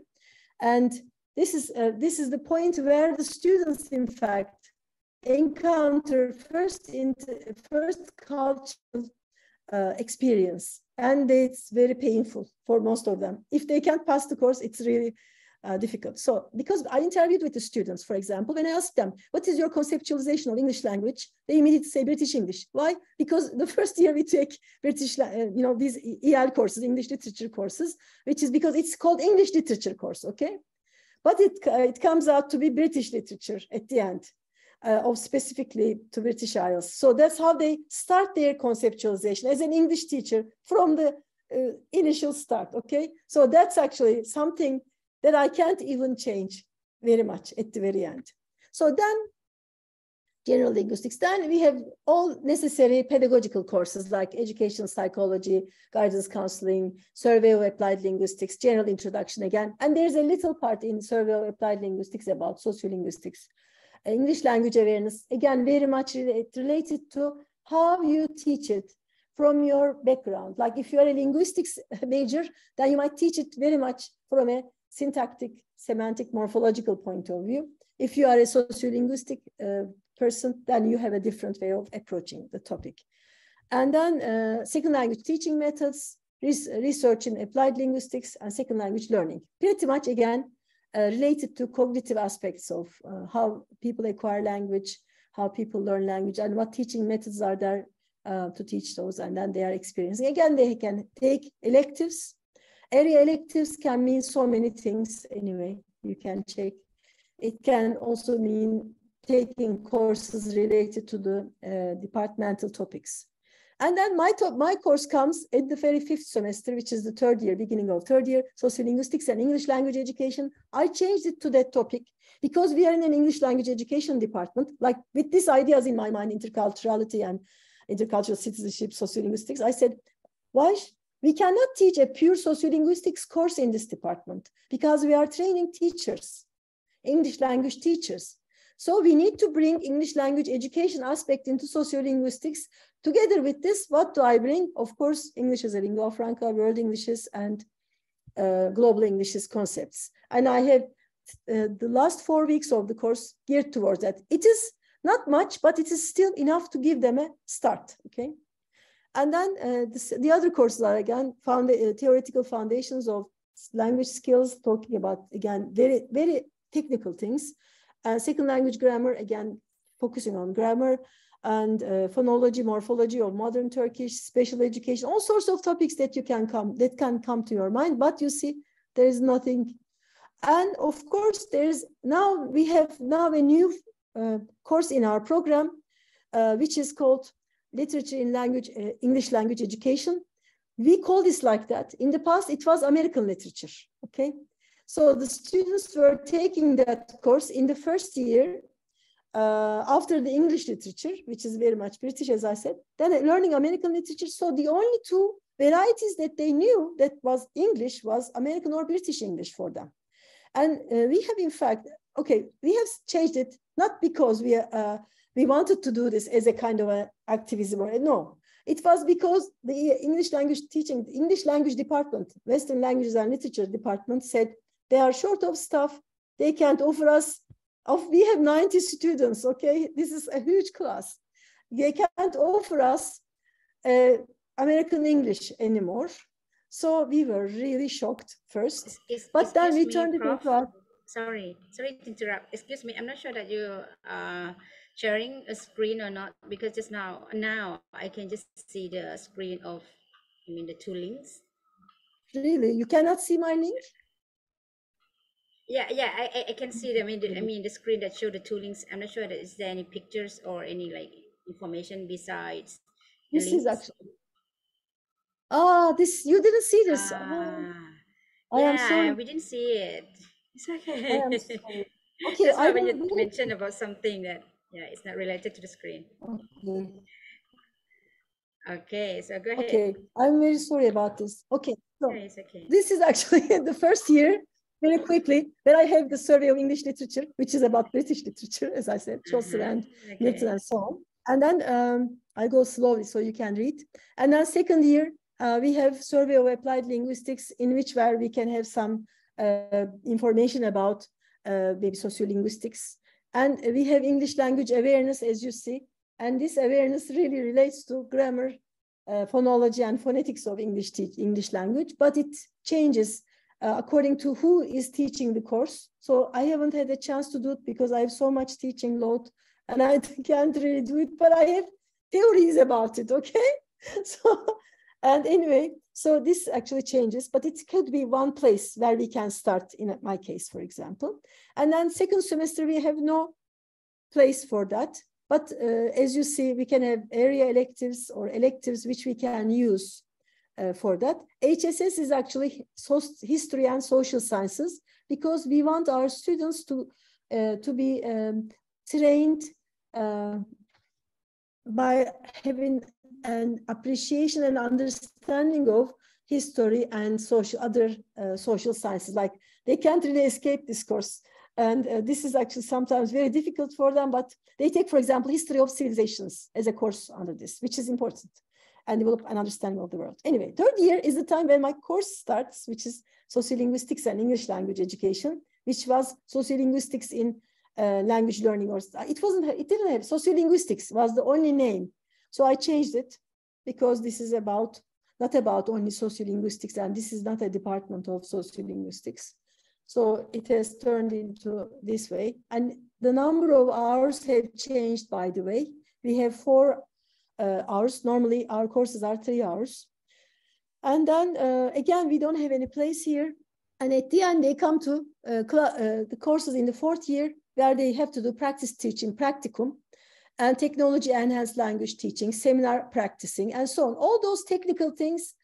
And this is the point where the students, in fact, encounter first cultural experience, and it's very painful for most of them. If they can't pass the course, it's really difficult. So because I interviewed with the students, for example, when I asked them, what is your conceptualization of English language? They immediately say British English. Why? Because the first year we take British, you know, these EL courses, English literature courses, which is because it's called English literature course, okay? But it comes out to be British literature at the end, of specifically to British Isles. So that's how they start their conceptualization as an English teacher from the initial start, okay? So that's actually something that I can't even change very much at the very end. So then, general linguistics, then we have all necessary pedagogical courses like educational psychology, guidance counseling, survey of applied linguistics, general introduction again. And there's a little part in survey of applied linguistics about sociolinguistics, English language awareness, again, very much related to how you teach it from your background. Like if you're a linguistics major, then you might teach it very much from a syntactic, semantic, morphological point of view. If you are a sociolinguistic person, then you have a different way of approaching the topic. And then second language teaching methods, research in applied linguistics, and second language learning. Pretty much, again, related to cognitive aspects of how people acquire language, how people learn language, and what teaching methods are there to teach those, and then they are experiencing. Again, they can take electives. Area electives can mean so many things anyway, you can check. It can also mean taking courses related to the departmental topics. And then my course comes at the very 5th semester, which is the 3rd year, beginning of 3rd year, sociolinguistics and English language education. I changed it to that topic because we are in an English language education department, like with these ideas in my mind, interculturality and intercultural citizenship, sociolinguistics. I said, why? We cannot teach a pure sociolinguistics course in this department because we are training teachers, English language teachers. So we need to bring English language education aspect into sociolinguistics. Together with this, what do I bring? Of course, English as a lingua franca, world Englishes, and global Englishes concepts. And I have the last 4 weeks of the course geared towards that. It is not much, but it is still enough to give them a start, okay? And then the other courses are, again, theoretical foundations of language skills, talking about, again, very, very technical things. Second language grammar, again, focusing on grammar, and phonology, morphology of modern Turkish, special education, all sorts of topics that can come to your mind. But you see, there is nothing. And of course, we have a new course in our program, which is called Literature in Language, English Language Education. We call this like that. In the past, it was American literature, okay? So the students were taking that course in the first year after the English literature, which is very much British, as I said, then learning American literature. So the only 2 varieties that they knew that was English was American or British English for them. And we have, in fact, we have changed it, not because we wanted to do this as a kind of activism, or no. It was because the English language teaching, the English language department, Western languages and literature department said they are short of staff. they can't offer us, we have 90 students, okay? This is a huge class. They can't offer us American English anymore. So we were really shocked first. But then we turned it into our... Sorry to interrupt. Excuse me, I'm not sure that you sharing a screen or not, because just now I can just see the screen of, I mean, the two links. Really? You cannot see my link? Yeah, I can see them. I mean the screen that show the two links. I'm not sure that is there any pictures or any like information besides the This links? is actually... this, you didn't see this. I am sorry. We didn't see it. It's okay. I am sorry. Okay, That's why I when you don't... mentioned about something that, it's not related to the screen. Okay, so go ahead. Okay, I'm very sorry about this. Okay, so it's okay. This is actually the first year, very quickly, that I have the survey of English literature, which is about British literature, as I said, Chaucer and Milton and so on. And then I go slowly so you can read. And then second year, we have survey of applied linguistics, in which where we can have some information about maybe sociolinguistics. And we have English language awareness, as you see. And this awareness really relates to grammar, phonology, and phonetics of English language, but it changes according to who is teaching the course. So I haven't had a chance to do it because I have so much teaching load and I can't really do it, but I have theories about it, okay? And anyway, so this actually changes, but it could be one place where we can start, in my case, for example. And then second semester, we have no place for that. But as you see, we can have area electives or electives which we can use for that. HSS is actually history and social sciences, because we want our students to be trained by having an appreciation and understanding of history and other social sciences. Like, they can't really escape this course. And this is actually sometimes very difficult for them, but they take, for example, history of civilizations as a course under this, which is important, and develop an understanding of the world. Anyway, third year is the time when my course starts, which is sociolinguistics and English language education, which was sociolinguistics in language learning. Or it didn't have, sociolinguistics was the only name. So I changed it because this is not about only sociolinguistics, and this is not a department of sociolinguistics. So it has turned into this way. And the number of hours have changed, by the way. We have 4 hours. Normally, our courses are 3 hours. And then, again, we don't have any place here. And at the end, they come to the courses in the 4th year, where they have to do practice teaching, practicum, and technology-enhanced language teaching, seminar practicing, and so on. All those technical things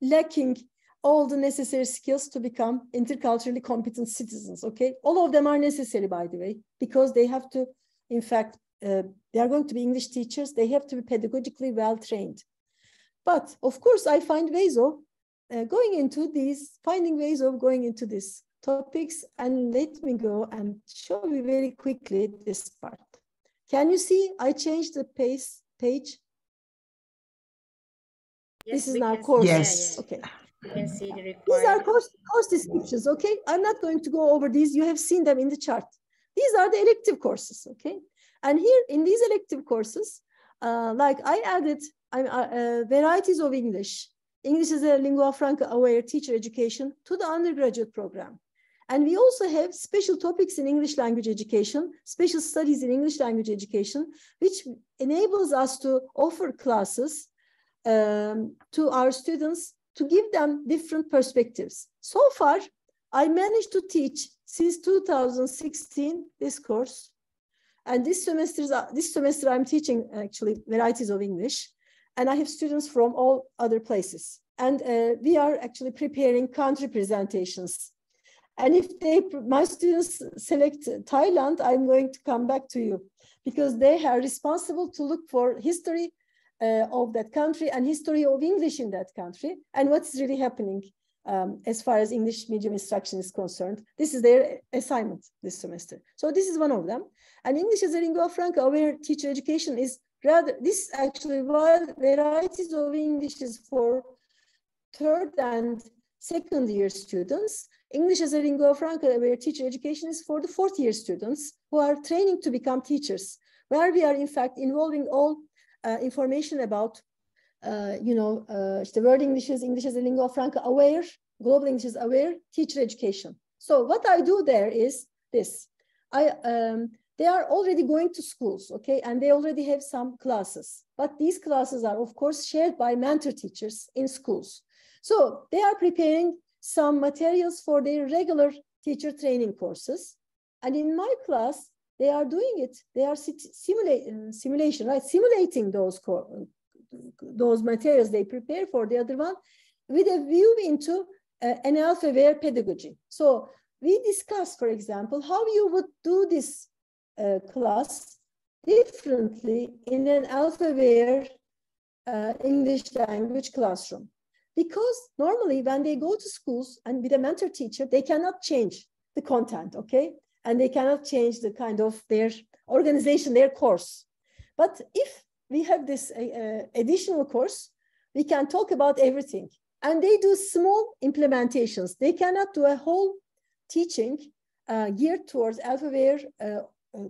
lacking all the necessary skills to become interculturally competent citizens, okay? All of them are necessary, by the way, because they have to, in fact, they are going to be English teachers. They have to be pedagogically well-trained. But of course, I find ways of going into these topics, and let me go and show you very quickly this part. Can you see? I changed the page. Yes, this is now course. Yes. Okay. You can see the required. These are course descriptions, okay? I'm not going to go over these. You have seen them in the chart. These are the elective courses, okay? And here in these elective courses, like I added varieties of English. English is a lingua franca aware teacher education to the undergraduate program. And we also have special topics in English language education, special studies in English language education, which enables us to offer classes to our students to give them different perspectives. So far, I managed to teach since 2016 this course. And this semester I'm teaching actually varieties of English. And I have students from all other places. And we are actually preparing country presentations. And if my students select Thailand, I'm going to come back to you, because they are responsible to look for history of that country and history of English in that country and what's really happening as far as English medium instruction is concerned. This is their assignment this semester. So this is one of them. And English as a lingua franca aware teacher education is rather, this actually, while varieties of English is for 3rd and second year students. English as a lingua franca aware teacher education is for the fourth year students who are training to become teachers, where we are in fact involving all information about, the word English as a lingua franca aware, global English is aware teacher education. So what I do there is this. They are already going to schools, okay, and they already have some classes. But these classes are, of course, shared by mentor teachers in schools. So they are preparing some materials for their regular teacher training courses. And in my class, they are doing it. They are simulation, right? Simulating those materials they prepare for the other one with a view into an alpha-aware pedagogy. So we discuss, for example, how you would do this class differently in an alpha-aware English language classroom. Because normally when they go to schools and with a mentor teacher, they cannot change the content, okay? And they cannot change the kind of their organization, their course. But if we have this additional course, we can talk about everything. And they do small implementations. They cannot do a whole teaching geared towards alpha-aware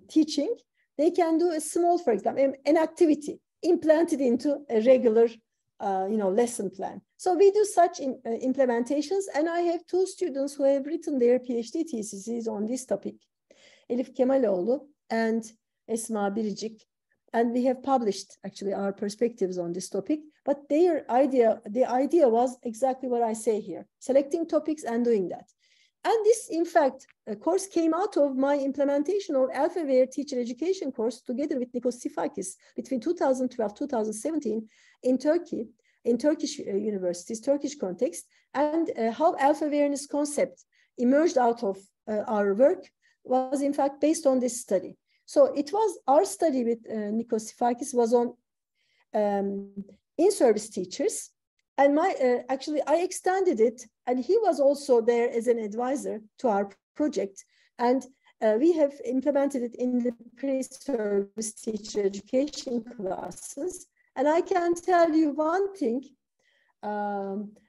teaching. They can do a small, for example, an activity implanted into a regular lesson plan. So we do such implementations, and I have two students who have written their PhD theses on this topic, Elif Kemaloğlu and Esma Biricik, and we have published actually our perspectives on this topic. But the idea was exactly what I say here, selecting topics and doing that. And this, in fact, course came out of my implementation of alpha-aware teacher education course together with Nikos Sifakis between 2012-2017 in Turkey, in Turkish universities, Turkish context, and how alpha-awareness concept emerged out of our work was in fact based on this study. So it was our study with Nikos Sifakis was on in-service teachers. And actually, I extended it, and he was also there as an advisor to our project. And we have implemented it in the pre-service teacher education classes. And I can tell you one thing,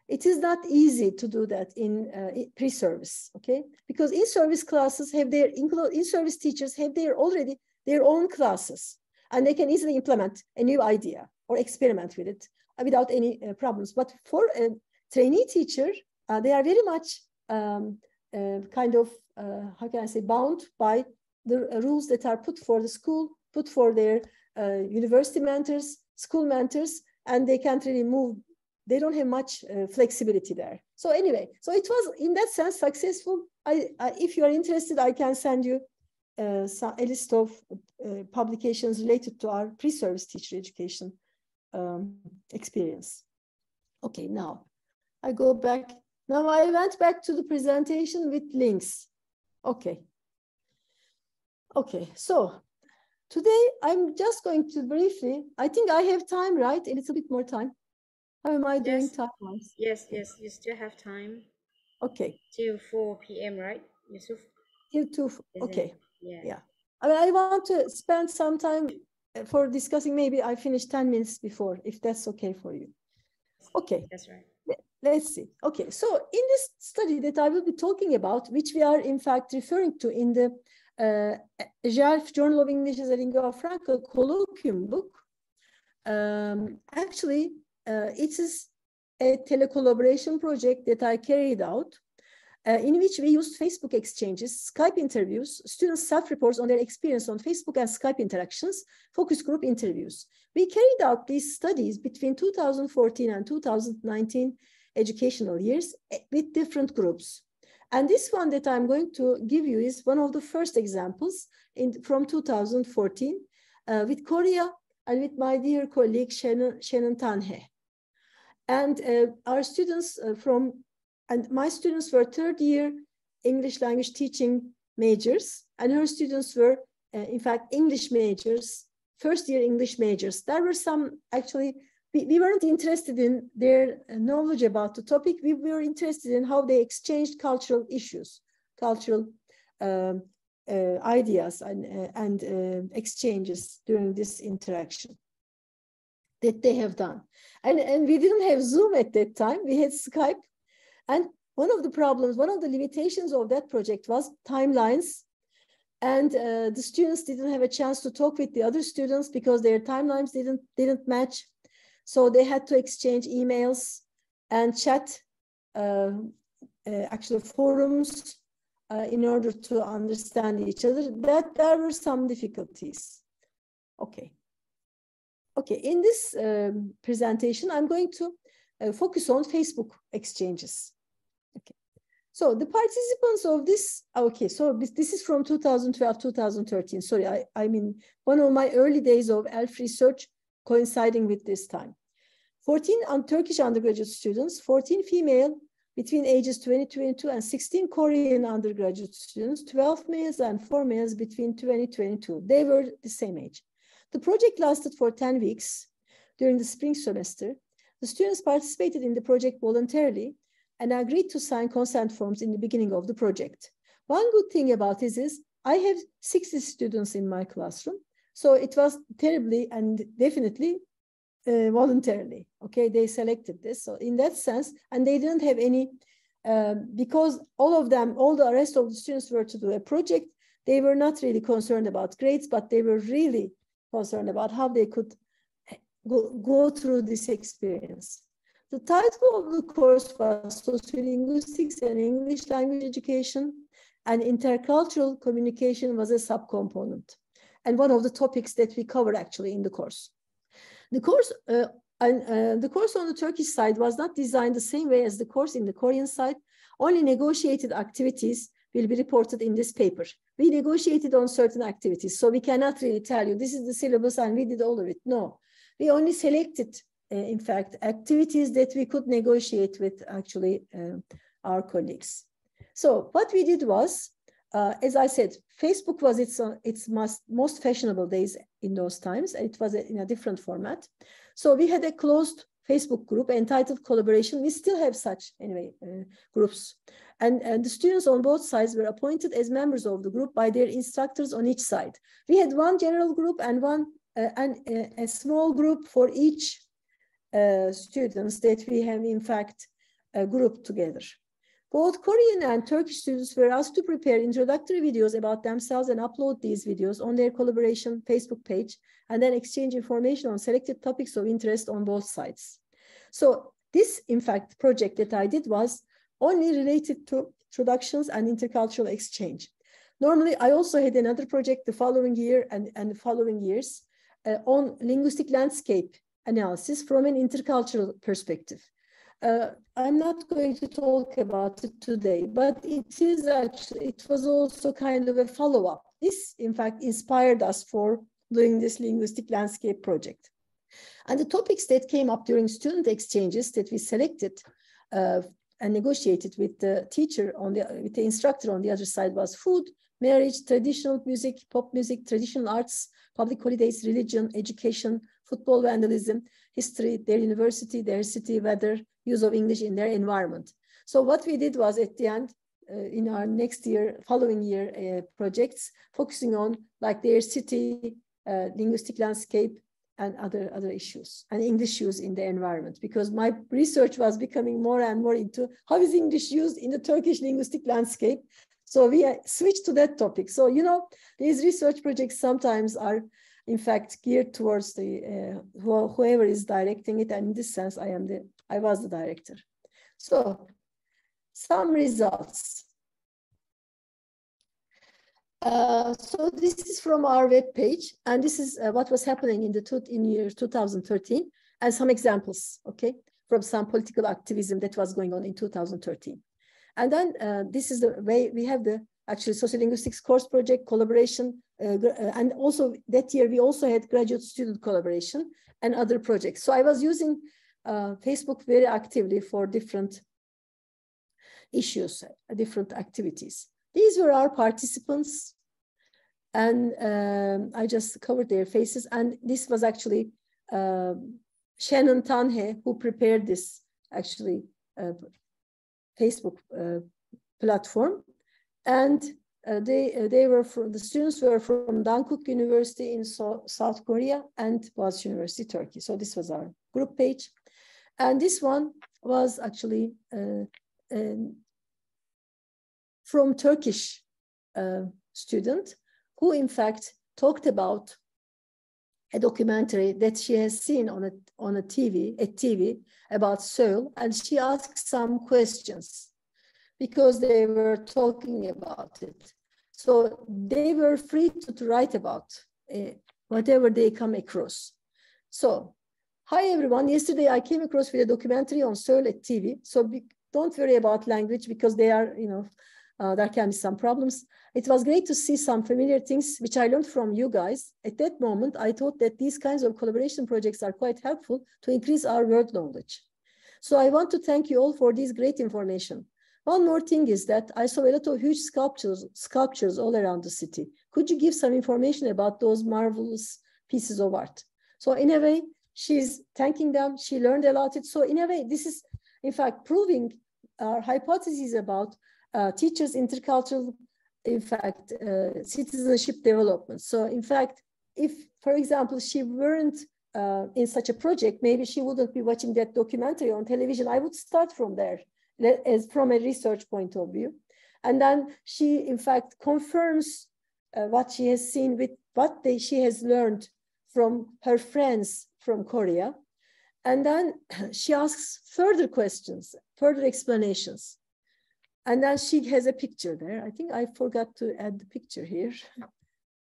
it is not easy to do that in pre-service, okay? Because in-service classes have in-service teachers have already their own classes, and they can easily implement a new idea or experiment with it without any problems. But for a trainee teacher, they are very much kind of, how can I say, bound by the rules that are put for the school, put for their university mentors, school mentors, and they can't really move. They don't have much flexibility there. So anyway, so it was in that sense successful. If you are interested, I can send you a list of publications related to our pre-service teacher education experience. Okay, now I go back. Now I went back to the presentation with links. Okay. Okay, so today I'm just going to briefly, I think I have time, right? A little bit more time. How am I doing time-wise? Yes, you still have time. Okay. Till 4 p.m., right, Yusuf? Till 2, okay. Yeah. I mean, I want to spend some time for discussing. Maybe I finish 10 minutes before, if that's okay for you. Okay. That's right. Let's see. Okay, so in this study that I will be talking about, which we are in fact referring to in the JALF Journal of English as a Lingua Franca colloquium book, actually, it is a telecollaboration project that I carried out, in which we used Facebook exchanges, Skype interviews, students' self-reports on their experience on Facebook and Skype interactions, focus group interviews. We carried out these studies between 2014 and 2019 educational years with different groups. And this one that I'm going to give you is one of the first examples from 2014 with Korea and with my dear colleague Shannon Tanhe. And our students and my students were third year English language teaching majors, and her students were, in fact, English majors, first year English majors. There were some, actually, we weren't interested in their knowledge about the topic. We were interested in how they exchanged cultural issues, cultural ideas and exchanges during this interaction that they have done. And we didn't have Zoom at that time. We had Skype. And one of the problems, one of the limitations of that project was timelines. And the students didn't have a chance to talk with the other students because their timelines didn't match. So they had to exchange emails and chat, actually forums, in order to understand each other. That there were some difficulties. Okay. Okay, in this presentation, I'm going to focus on Facebook exchanges. Okay. So the participants of this, okay, so this is from 2012, 2013. Sorry, I mean, one of my early days of ELF research coinciding with this time. 14 Turkish undergraduate students, 14 female between ages 20-22 and 16 Korean undergraduate students, 12 males and 4 males between 20-22. They were the same age. The project lasted for 10 weeks during the spring semester. The students participated in the project voluntarily and agreed to sign consent forms in the beginning of the project. One good thing about this is I have 60 students in my classroom, so it was terribly and definitely voluntarily. Okay, they selected this. So in that sense, and they didn't have any, because all the rest of the students were to do a project, they were not really concerned about grades, but they were really concerned about how they could go through this experience. The title of the course was Sociolinguistics and English Language Education, and Intercultural Communication was a subcomponent, and one of the topics that we covered actually in the course. The course the course on the Turkish side was not designed the same way as the course in the Korean side. Only negotiated activities will be reported in this paper. We negotiated on certain activities, so we cannot really tell you this is the syllabus and we did all of it. No, we only selected, in fact, activities that we could negotiate with actually our colleagues. So what we did was, as I said, Facebook was its most fashionable days in those times, and it was in a different format. So we had a closed Facebook group entitled Collaboration. We still have such, anyway, groups. And the students on both sides were appointed as members of the group by their instructors on each side. We had one general group and a small group for each students that we have, in fact, grouped together. Both Korean and Turkish students were asked to prepare introductory videos about themselves and upload these videos on their collaboration Facebook page, and then exchange information on selected topics of interest on both sides. So this, in fact, project that I did was only related to introductions and intercultural exchange. Normally, I also had another project the following year and the following years on linguistic landscape analysis from an intercultural perspective. I'm not going to talk about it today, but it was also kind of a follow-up. This, in fact, inspired us for doing this linguistic landscape project. And the topics that came up during student exchanges that we selected and negotiated with the teacher with the instructor on the other side was food, marriage, traditional music, pop music, traditional arts, public holidays, religion, education, football, vandalism, history, their university, their city, weather, use of English in their environment. So what we did was at the end, in our following year projects, focusing on like their city, linguistic landscape, and other issues, and English use in the environment, because my research was becoming more and more into how is English used in the Turkish linguistic landscape. So we switched to that topic. So, you know, these research projects sometimes are, in fact, geared towards the whoever is directing it. And in this sense, I was the director. So some results. So this is from our web page, and this is what was happening in year 2013, and some examples, okay, from some political activism that was going on in 2013. And then this is the way we have the actually sociolinguistics course project collaboration, and also that year we also had graduate student collaboration and other projects. So I was using Facebook very actively for different issues, different activities. These were our participants, and I just covered their faces. And this was actually Shannon Tanhe who prepared this actually Facebook platform, and the students were from Dankook University in South Korea and Boğaziçi University, Turkey. So this was our group page, and this one was actually from Turkish student who in fact talked about a documentary that she has seen on a TV about Seoul, and she asked some questions because they were talking about it. So they were free to write about whatever they come across. So, hi everyone. Yesterday I came across with a documentary on Seoul at TV. So don't worry about language because they are, there can be some problems. It was great to see some familiar things which I learned from you guys. At that moment, I thought that these kinds of collaboration projects are quite helpful to increase our word knowledge. So I want to thank you all for this great information. One more thing is that I saw a lot of huge sculptures all around the city. Could you give some information about those marvelous pieces of art? So in a way, she's thanking them. She learned a lot. So in a way, this is, in fact, proving our hypothesis about teachers' intercultural, in fact, citizenship development. So in fact, if, for example, she weren't in such a project, maybe she wouldn't be watching that documentary on television. I would start from there, as from a research point of view. And then she, in fact, confirms what she has seen with what she has learned from her friends from Korea. And then she asks further questions, further explanations. And then she has a picture there. I think I forgot to add the picture here.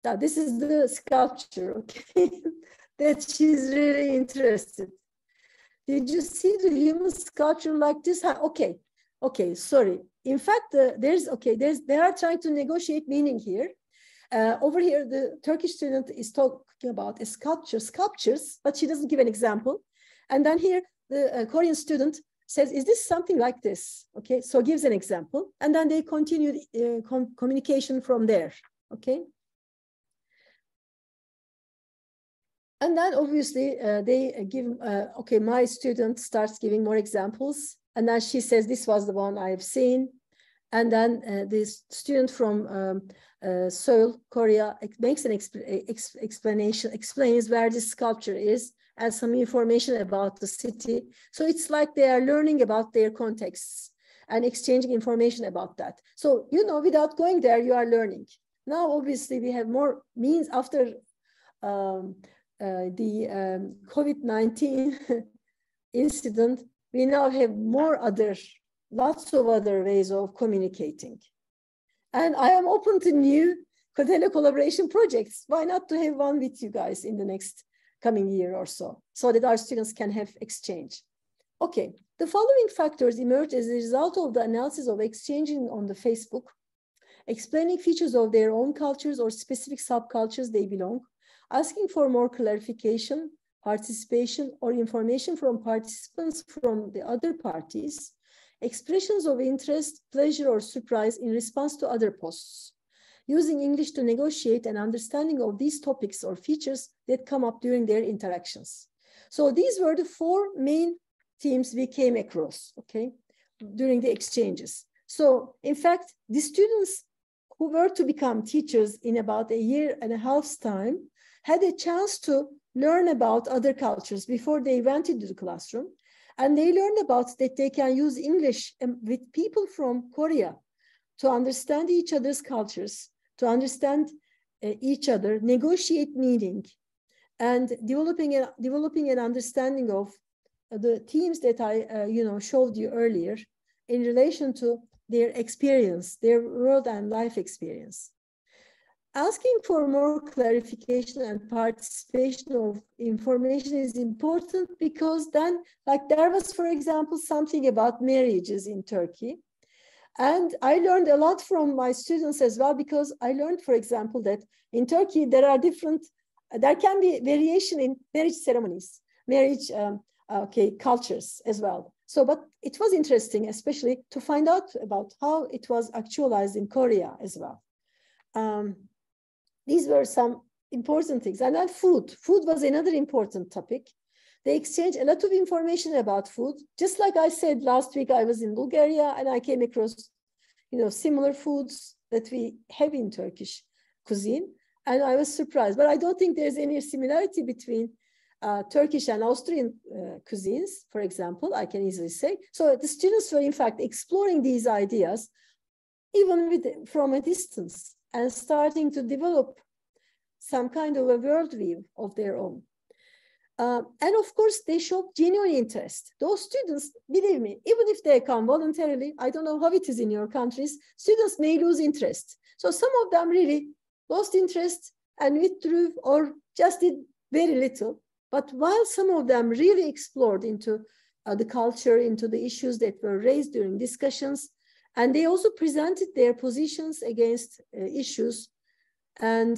Now, this is the sculpture, okay, that she's really interested. Did you see the human sculpture like this? Okay, sorry. In fact, they are trying to negotiate meaning here. Over here, the Turkish student is talking about a sculptures, but she doesn't give an example. And then here, the Korean student says, is this something like this? Okay, so gives an example. And then they continue communication from there, okay? And then obviously they give, my student starts giving more examples. And then she says, this was the one I've seen. And then this student from Seoul, Korea, makes an explanation, explains where this sculpture is and some information about the city. So it's like they are learning about their contexts and exchanging information about that. So, without going there, you are learning. Now, obviously, we have more means after the COVID-19 incident. We now have lots of other ways of communicating. And I am open to new collaboration projects. Why not to have one with you guys in the next coming year or so that our students can have exchange. Okay, the following factors emerge as a result of the analysis of exchanging on the Facebook, explaining features of their own cultures or specific subcultures they belong, asking for more clarification, participation, or information from participants from the other parties, expressions of interest, pleasure, or surprise in response to other posts, using English to negotiate an understanding of these topics or features that come up during their interactions. So these were the 4 main themes we came across, okay, during the exchanges. So in fact, the students who were to become teachers in about 1.5 years' time had a chance to learn about other cultures before they went into the classroom. And they learned about that they can use English with people from Korea to understand each other's cultures, to understand each other, negotiate meaning, and developing an understanding of the themes that I showed you earlier in relation to their experience, their world and life experience. Asking for more clarification and participation of information is important because then, like there was, for example, something about marriages in Turkey. And I learned a lot from my students as well, because I learned, for example, that in Turkey, there can be variation in marriage ceremonies, marriage cultures as well. So, but it was interesting, especially to find out about how it was actualized in Korea as well. These were some important things. And then food. Food was another important topic. They exchanged a lot of information about food. Just like I said last week, I was in Bulgaria and I came across, similar foods that we have in Turkish cuisine. And I was surprised. But I don't think there's any similarity between Turkish and Austrian cuisines, for example, I can easily say. So the students were in fact exploring these ideas even from a distance and starting to develop some kind of a worldview of their own. And of course, they showed genuine interest. Those students, believe me, even if they come voluntarily, I don't know how it is in your countries, students may lose interest. So some of them really lost interest and withdrew or just did very little. But while some of them really explored into the culture, into the issues that were raised during discussions, and they also presented their positions against issues, and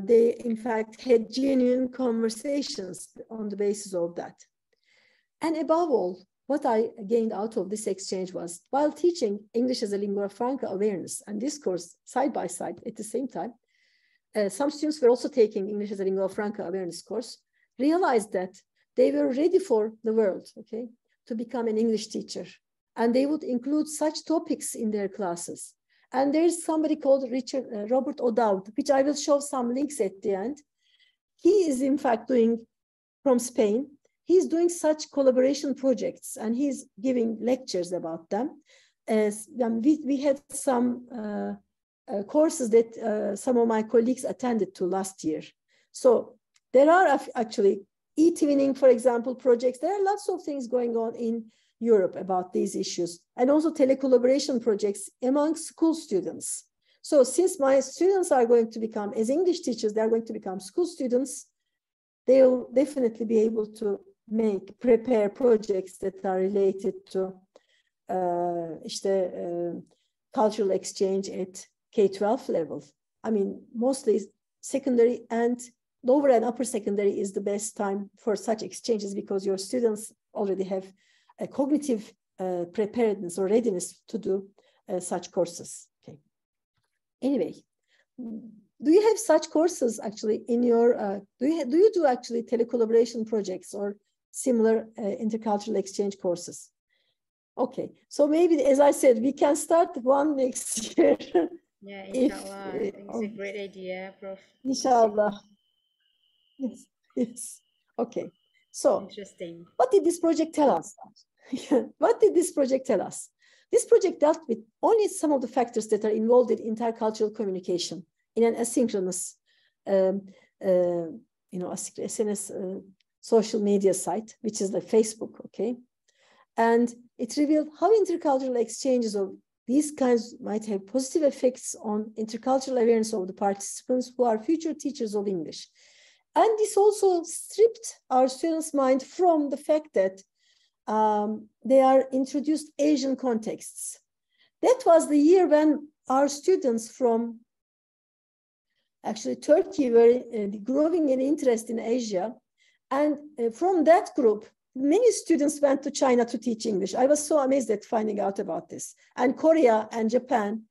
they, in fact, had genuine conversations on the basis of that. And above all, what I gained out of this exchange was, while teaching English as a lingua franca awareness and discourse side by side at the same time, some students were also taking English as a lingua franca awareness course, realized that they were ready for the world, okay, to become an English teacher. And they would include such topics in their classes. And there's somebody called Robert O'Dowd, which I will show some links at the end. He is in fact doing, from Spain, he's doing such collaboration projects and he's giving lectures about them. We had some courses that some of my colleagues attended to last year. So there are actually e-twinning, for example, projects. There are lots of things going on in Europe about these issues, and also telecollaboration projects among school students. So since my students are going to become, as English teachers, they're going to become school students, they'll definitely be able to prepare projects that are related to cultural exchange at K-12 level. I mean, mostly secondary and lower and upper secondary is the best time for such exchanges because your students already have a cognitive preparedness or readiness to do such courses. Okay. Anyway, do you have such courses actually in your, do you do actually telecollaboration projects or similar intercultural exchange courses? Okay, so maybe, as I said, we can start one next year. Yeah, inshallah. I think it's a great idea, Prof. Inshallah. Yes, yes. Okay. So, interesting. What did this project tell us? What did this project tell us? This project dealt with only some of the factors that are involved in intercultural communication in an asynchronous, SNS social media site, which is like Facebook, okay? And it revealed how intercultural exchanges of these kinds might have positive effects on intercultural awareness of the participants who are future teachers of English. And this also stripped our students' mind from the fact that they are introduced Asian contexts. That was the year when our students from actually Turkey were growing an interest in Asia. And from that group, many students went to China to teach English. I was so amazed at finding out about this. And Korea and Japan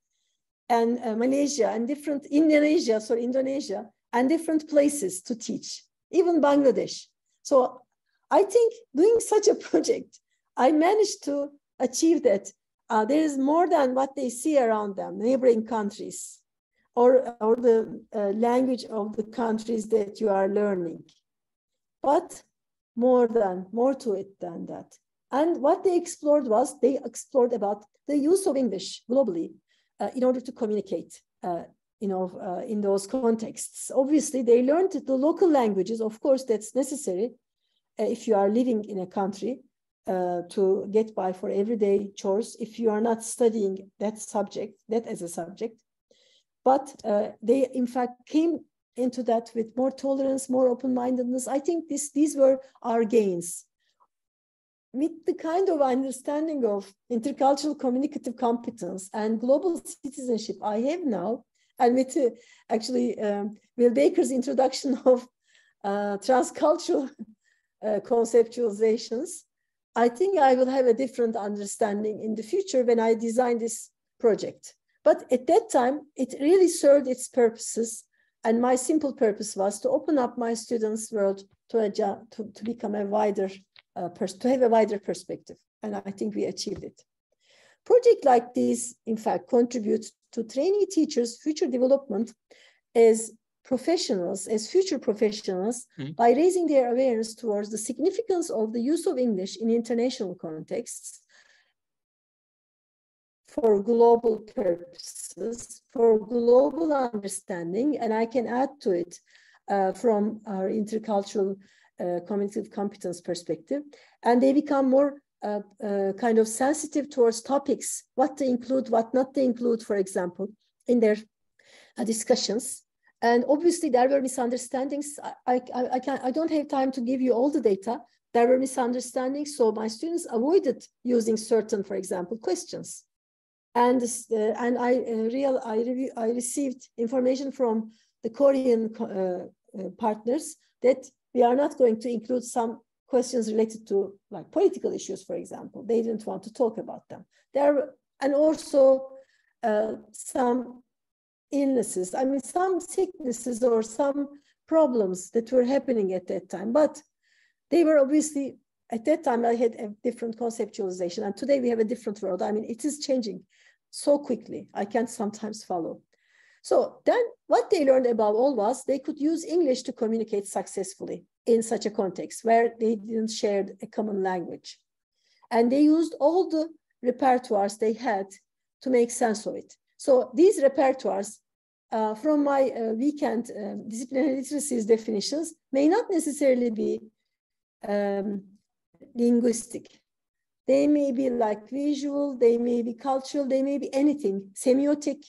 and Malaysia and Indonesia and different places to teach, even Bangladesh. So I think doing such a project, I managed to achieve that there is more than what they see around them, neighboring countries, or the language of the countries that you are learning. But more to it than that. And what they explored was, they explored about the use of English globally in order to communicate, in those contexts. Obviously, they learned the local languages. Of course, that's necessary if you are living in a country to get by for everyday chores, if you are not studying that as a subject. But they, in fact, came into that with more tolerance, more open-mindedness. I think these were our gains. With the kind of understanding of intercultural communicative competence and global citizenship I have now, and with actually Will Baker's introduction of transcultural conceptualizations, I think I will have a different understanding in the future when I design this project. But at that time, it really served its purposes. And my simple purpose was to open up my students' world to become a wider, to have a wider perspective. And I think we achieved it. Projects like these, in fact, contribute to trainee teachers' future development as professionals as future professionals by raising their awareness towards the significance of the use of English in international contexts for global purposes, for global understanding, and I can add to it from our intercultural cognitive competence perspective, and they become more kind of sensitive towards topics, what to include, what not to include, for example, in their discussions. And obviously there were misunderstandings. I don't have time to give you all the data. There were misunderstandings, so my students avoided using certain, for example, questions. And I received information from the Korean partners that we are not going to include some questions related to like political issues, for example. They didn't want to talk about them. And also some illnesses, I mean, some sicknesses or some problems that were happening at that time. But they were obviously, at that time, I had a different conceptualization. And today we have a different world. I mean, it is changing so quickly. I can't sometimes follow. So then what they learned above all was they could use English to communicate successfully in such a context where they didn't share a common language. And they used all the repertoires they had to make sense of it. So these repertoires from my weekend disciplinary literacies definitions may not necessarily be linguistic. They may be like visual, they may be cultural, they may be anything, semiotic,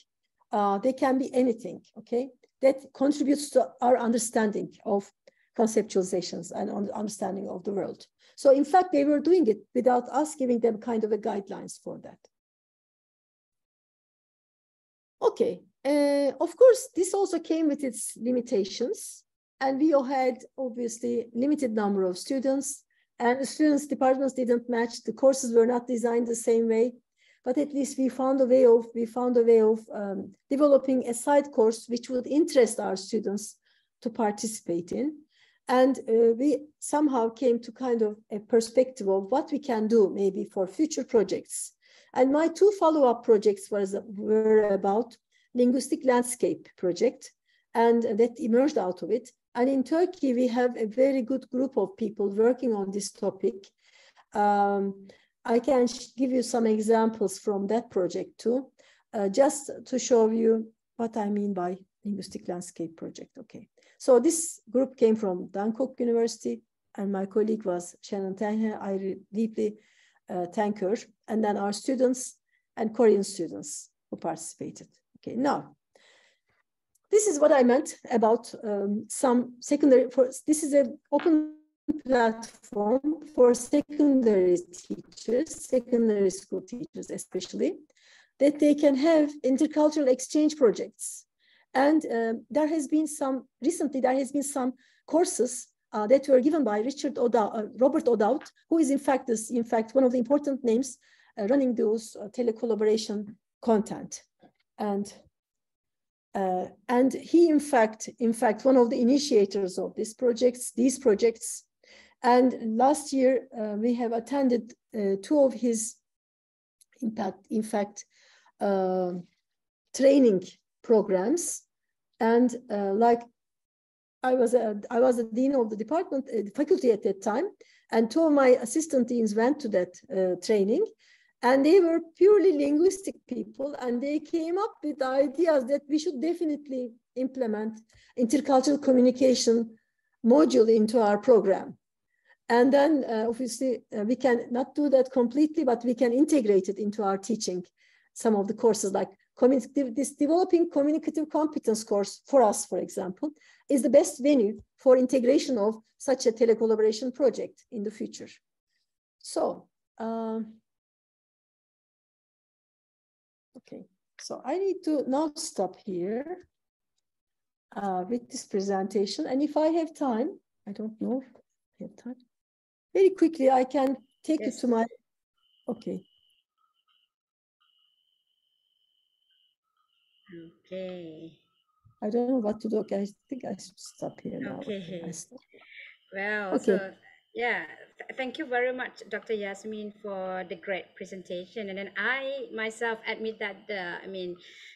they can be anything, okay? That contributes to our understanding of conceptualizations and understanding of the world. So in fact, they were doing it without us giving them kind of a guidelines for that. Okay, of course, this also came with its limitations, and we all had obviously limited number of students, and the students' departments didn't match. The courses were not designed the same way, but at least we found a way of developing a side course which would interest our students to participate in, and we somehow came to kind of a perspective of what we can do maybe for future projects. And my two follow-up projects were about linguistic landscape project, and that emerged out of it. And in Turkey, we have a very good group of people working on this topic. I can give you some examples from that project too, just to show you what I mean by linguistic landscape project. Okay, so this group came from Bangkok University, and my colleague was Shannon Tenhe. I deeply thank her, and then our students and Korean students who participated. Okay, now, this is what I meant about some secondary, this is an open platform for secondary teachers, secondary school teachers especially, that they can have intercultural exchange projects. And recently there has been some courses that were given by Robert O'Dowd, who is in fact one of the important names running those telecollaboration content. And he, in fact, one of the initiators of these projects. And last year, we have attended two of his, training programs. And like I was the dean of the department, faculty at that time, and two of my assistant deans went to that training. And they were purely linguistic people, and they came up with ideas that we should definitely implement intercultural communication module into our program. And then obviously we can not do that completely, but we can integrate it into our teaching. Some of the courses like this developing communicative competence course for us, for example, is the best venue for integration of such a telecollaboration project in the future. So, okay, so I need to now stop here with this presentation. And if I have time, I don't know if I have time, very quickly, I can take you to my, okay. Okay. I don't know what to do. Okay, I think I should stop here now. Okay. Well, okay. So yeah, thank you very much, Dr. Yasemin, for the great presentation. And then I myself admit that the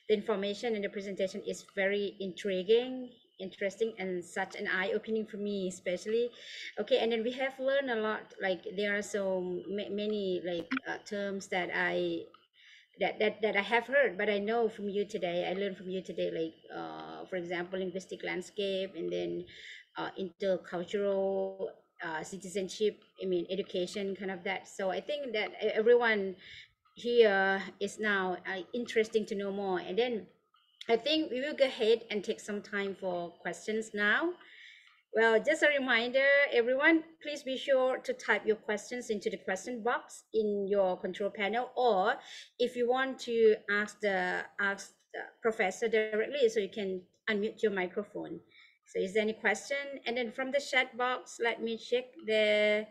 information in the presentation is very intriguing interesting and such an eye-opening for me, especially. Okay, and then we have learned a lot. Like there are so many like terms that I have heard, but I know from you today. I learned from you today, like for example, linguistic landscape, and then intercultural citizenship. I mean, education, kind of that. So I think that everyone here is now interesting to know more. And then I think we will go ahead and take some time for questions now. Well, just a reminder, everyone, please be sure to type your questions into the question box in your control panel, or if you want to ask the professor directly, so you can unmute your microphone. So is there any question? And then from the chat box, let me check. There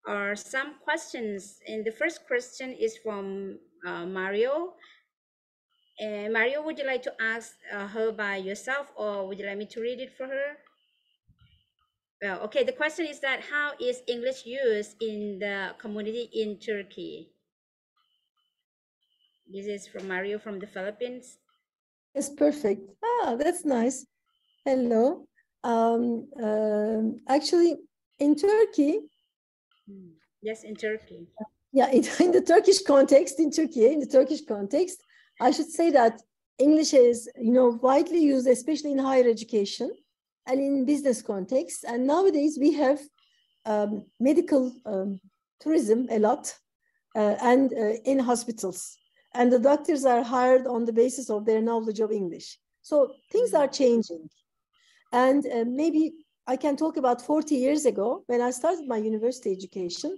are some questions, and the first question is from Mario. Mario, would you like to ask her by yourself, or would you like me to read it for her? Well, okay, the question is that how is English used in the community in Turkey? This is from Mario from the Philippines. It's perfect. Ah, that's nice. Hello. Actually, in Turkey. Yes, in Turkey. Yeah, in the Turkish context, in the Turkish context, I should say that English is, widely used, especially in higher education and in business context. And nowadays we have medical tourism a lot, and in hospitals. And the doctors are hired on the basis of their knowledge of English. So things are changing. And maybe I can talk about 40 years ago when I started my university education.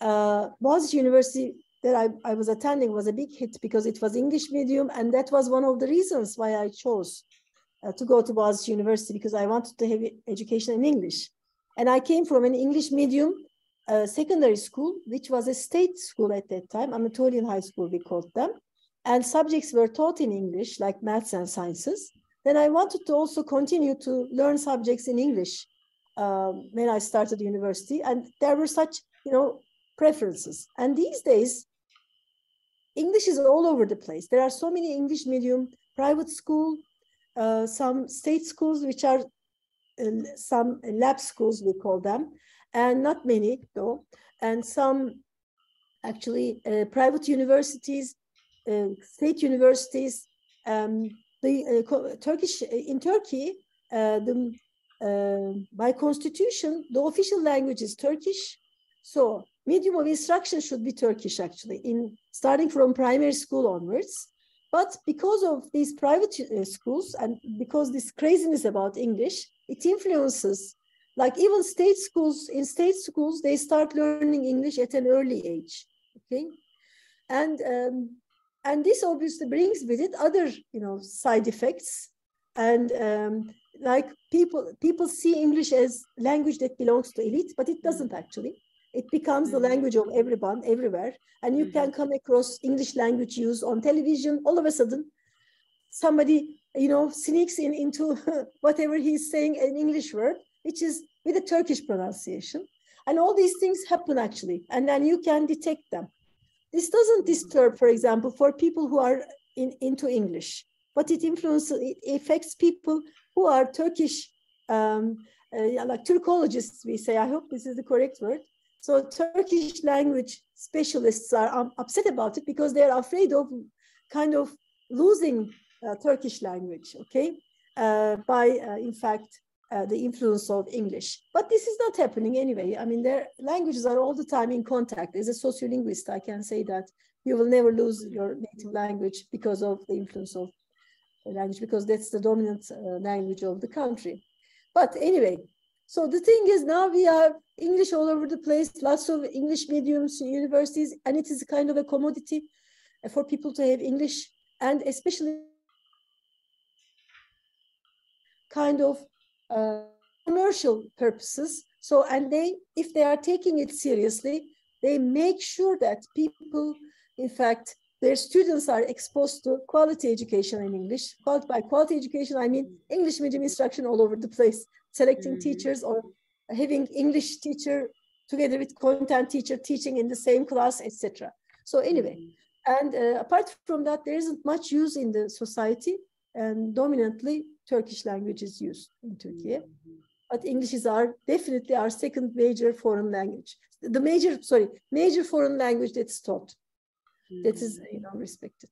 Boğaziçi University that I was attending was a big hit because it was English medium, and that was one of the reasons why I chose to go to Boğaziçi University, because I wanted to have education in English. And I came from an English medium secondary school, which was a state school at that time, Anatolian High School we called them, and subjects were taught in English, like maths and sciences. Then I wanted to also continue to learn subjects in English when I started university, and there were such, preferences. And these days, English is all over the place. There are so many English medium private school, some state schools, which are some lab schools, we call them, and not many though, and some actually private universities, state universities. In Turkey, by constitution, the official language is Turkish. So medium of instruction should be Turkish, actually, starting from primary school onwards. But because of these private schools, and because this craziness about English, it influences, like even state schools. In state schools, they start learning English at an early age. Okay, and this obviously brings with it other, side effects. And like people see English as language that belongs to elite, but it doesn't actually. It becomes the language of everyone, everywhere. And you can come across English language use on television. All of a sudden, somebody, sneaks into whatever he's saying, an English word, which is with a Turkish pronunciation. And all these things happen, actually. And then you can detect them. This doesn't disturb, for example, for people who are into English, but it affects people who are Turkish, like Turkologists, we say. I hope this is the correct word. So Turkish language specialists are upset about it because they're afraid of kind of losing Turkish language, okay, by, in fact, the influence of English. But this is not happening anyway. I mean, their languages are all the time in contact. As a sociolinguist, I can say that you will never lose your native language because of the influence of the language, because that's the dominant language of the country. But anyway, so the thing is, now we have English all over the place, lots of English mediums, universities, and it is kind of a commodity for people to have English, and especially kind of commercial purposes. So, and if they are taking it seriously, they make sure that people, in fact, their students are exposed to quality education in English. By quality education, I mean English medium instruction all over the place, selecting teachers or having English teacher together with content teacher teaching in the same class, etc. So anyway, and apart from that, there isn't much use in the society, and dominantly Turkish language is used in Turkey. But English is definitely our second major foreign language. The major foreign language that's taught. That is, respected.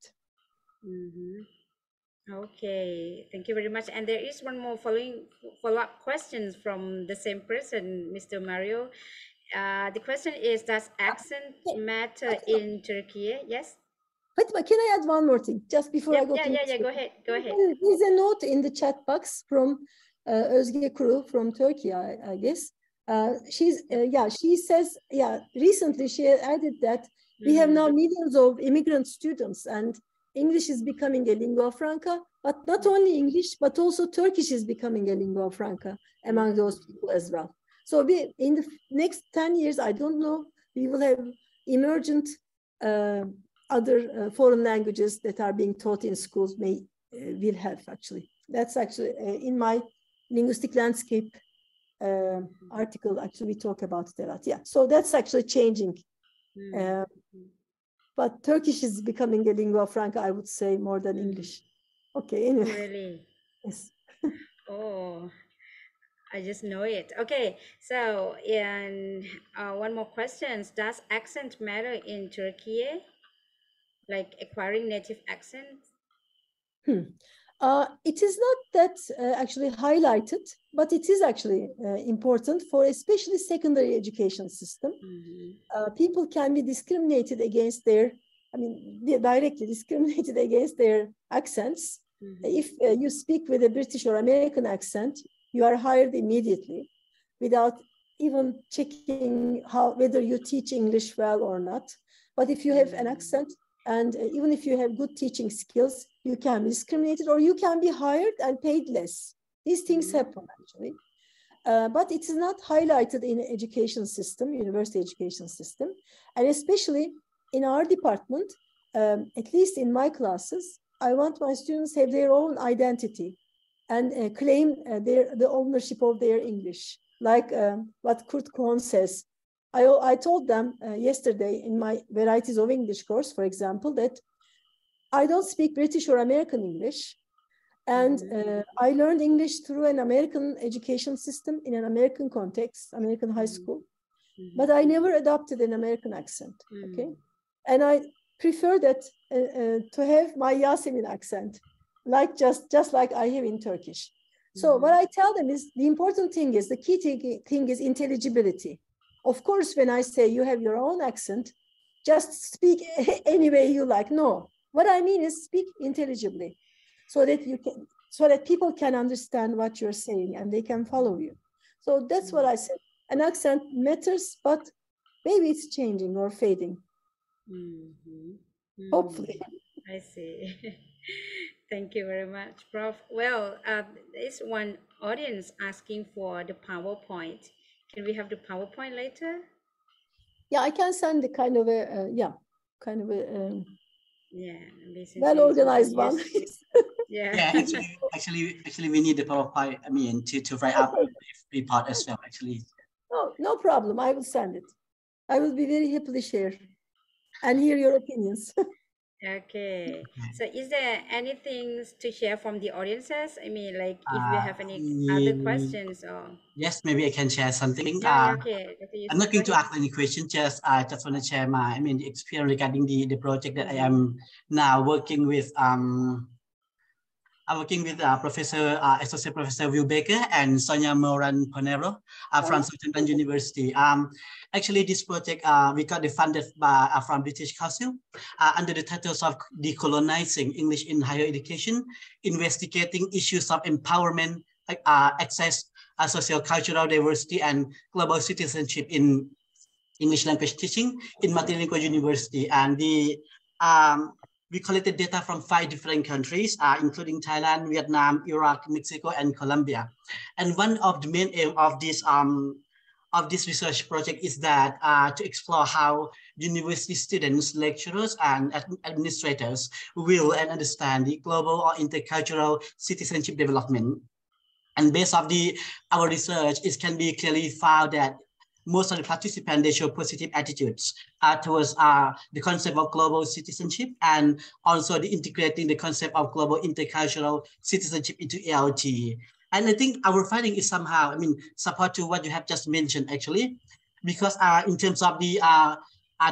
Okay, thank you very much. And there is one more follow-up questions from the same person, Mr. Mario. The question is, does accent matter in Turkey? Yes? Fatima, can I add one more thing just before I go to go ahead. There's a note in the chat box from Özge Kuru from Turkey, I guess. She says, recently she added that we have now millions of immigrant students and English is becoming a lingua franca, but not only English, but also Turkish is becoming a lingua franca among those people as well. So in the next 10 years, I don't know, we will have emergent other foreign languages that are being taught in schools will have actually. That's actually in my linguistic landscape article, actually we talk about it a lot. Yeah, so that's actually changing. But Turkish is becoming a lingua franca, I would say, more than English. Okay, anyway. Really? Yes. Oh, I just know it. Okay, so and one more question: does accent matter in Turkey? Like acquiring native accent? It is not that actually highlighted, but it is actually important for especially secondary education system. People can be discriminated against directly discriminated against their accents. If you speak with a British or American accent, you are hired immediately without even checking whether you teach English well or not. But if you have an accent, and even if you have good teaching skills, you can be discriminated or you can be hired and paid less. These things happen actually. But it is not highlighted in education system, university education system. And especially in our department, at least in my classes, I want my students to have their own identity and claim the ownership of their English. Like what Kurt Kohn says, I told them yesterday in my Varieties of English course, for example, that I don't speak British or American English. And I learned English through an American education system in an American context, American high school. But I never adopted an American accent, okay? And I prefer that to have my Yasemin accent, like just like I have in Turkish. So what I tell them is the important thing is, the key thing is intelligibility. Of course, when I say you have your own accent, just speak any way you like. No, what I mean is speak intelligibly so that people can understand what you're saying and they can follow you. So that's what I said. An accent matters, but maybe it's changing or fading. Hopefully. I see. Thank you very much, Prof. Well, there's one audience asking for the PowerPoint. Can we have the PowerPoint later? Yeah, I can send the kind of a well-organized one. Yeah, actually, we need the PowerPoint. I mean, to write up the report as well. Actually. No problem. I will send it. I will be very happily share and hear your opinions. Okay. So is there anything to share from the audiences? I mean, like if you have any other questions or... Yes, maybe I can share something. Okay. I'm not going to ask any questions, I just want to share the experience regarding the project that I am now working with. I'm working with Associate Professor Will Baker and Sonia Moran Ponero from Southampton University. Actually, this project we got funded from British Council under the titles of Decolonizing English in Higher Education, investigating issues of empowerment, access, social cultural diversity, and global citizenship in English language teaching in multilingual university. And we collected data from 5 different countries, including Thailand, Vietnam, Iraq, Mexico, and Colombia. And one of the main aim of this research project is that to explore how university students, lecturers, and administrators will and understand the global or intercultural citizenship development. And based on our research, it can be clearly found that most of the participants, they show positive attitudes towards the concept of global citizenship, and also the integrating the concept of global intercultural citizenship into ALT. And I think our finding is somehow, I mean, support to what you have just mentioned actually, because in terms of the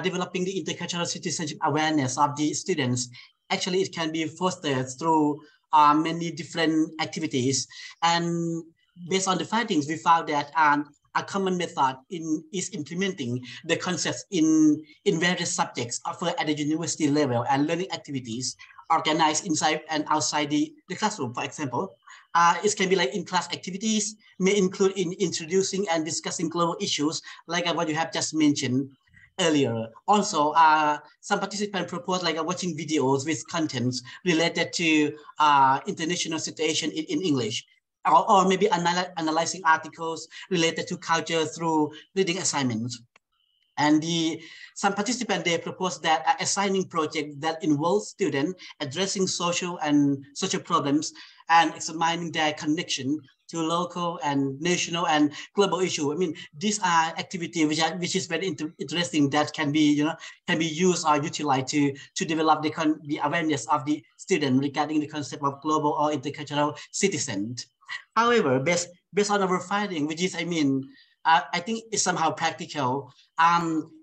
developing the intercultural citizenship awareness of the students, actually it can be fostered through many different activities. And based on the findings, we found that a common method is implementing the concepts in various subjects offered at the university level and learning activities organized inside and outside the classroom. For example, it can be like in-class activities, may include in introducing and discussing global issues, like what you have just mentioned earlier. Also, some participants propose like watching videos with contents related to international situation in English, or maybe analyzing articles related to culture through reading assignments. And some participants, they propose that assigning projects that involve students addressing social problems and examining their connection to local and national and global issue. I mean, these are activities which is very interesting, that can be used or utilized to develop the awareness of the student regarding the concept of global or intercultural citizen. However, based on our finding, which is, I think it's somehow practical.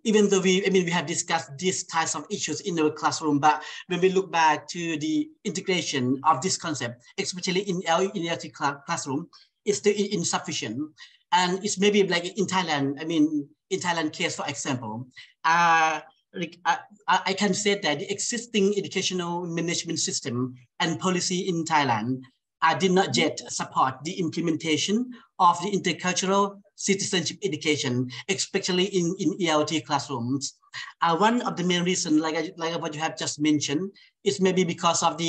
Even though we have discussed these types of issues in our classroom, but when we look back to the integration of this concept, especially in LET classroom, it's still insufficient. And it's maybe like in Thailand, in Thailand case, for example, I can say that the existing educational management system and policy in Thailand did not yet support the implementation of the intercultural citizenship education, especially in ELT classrooms. One of the main reasons, like what you have just mentioned, is maybe because of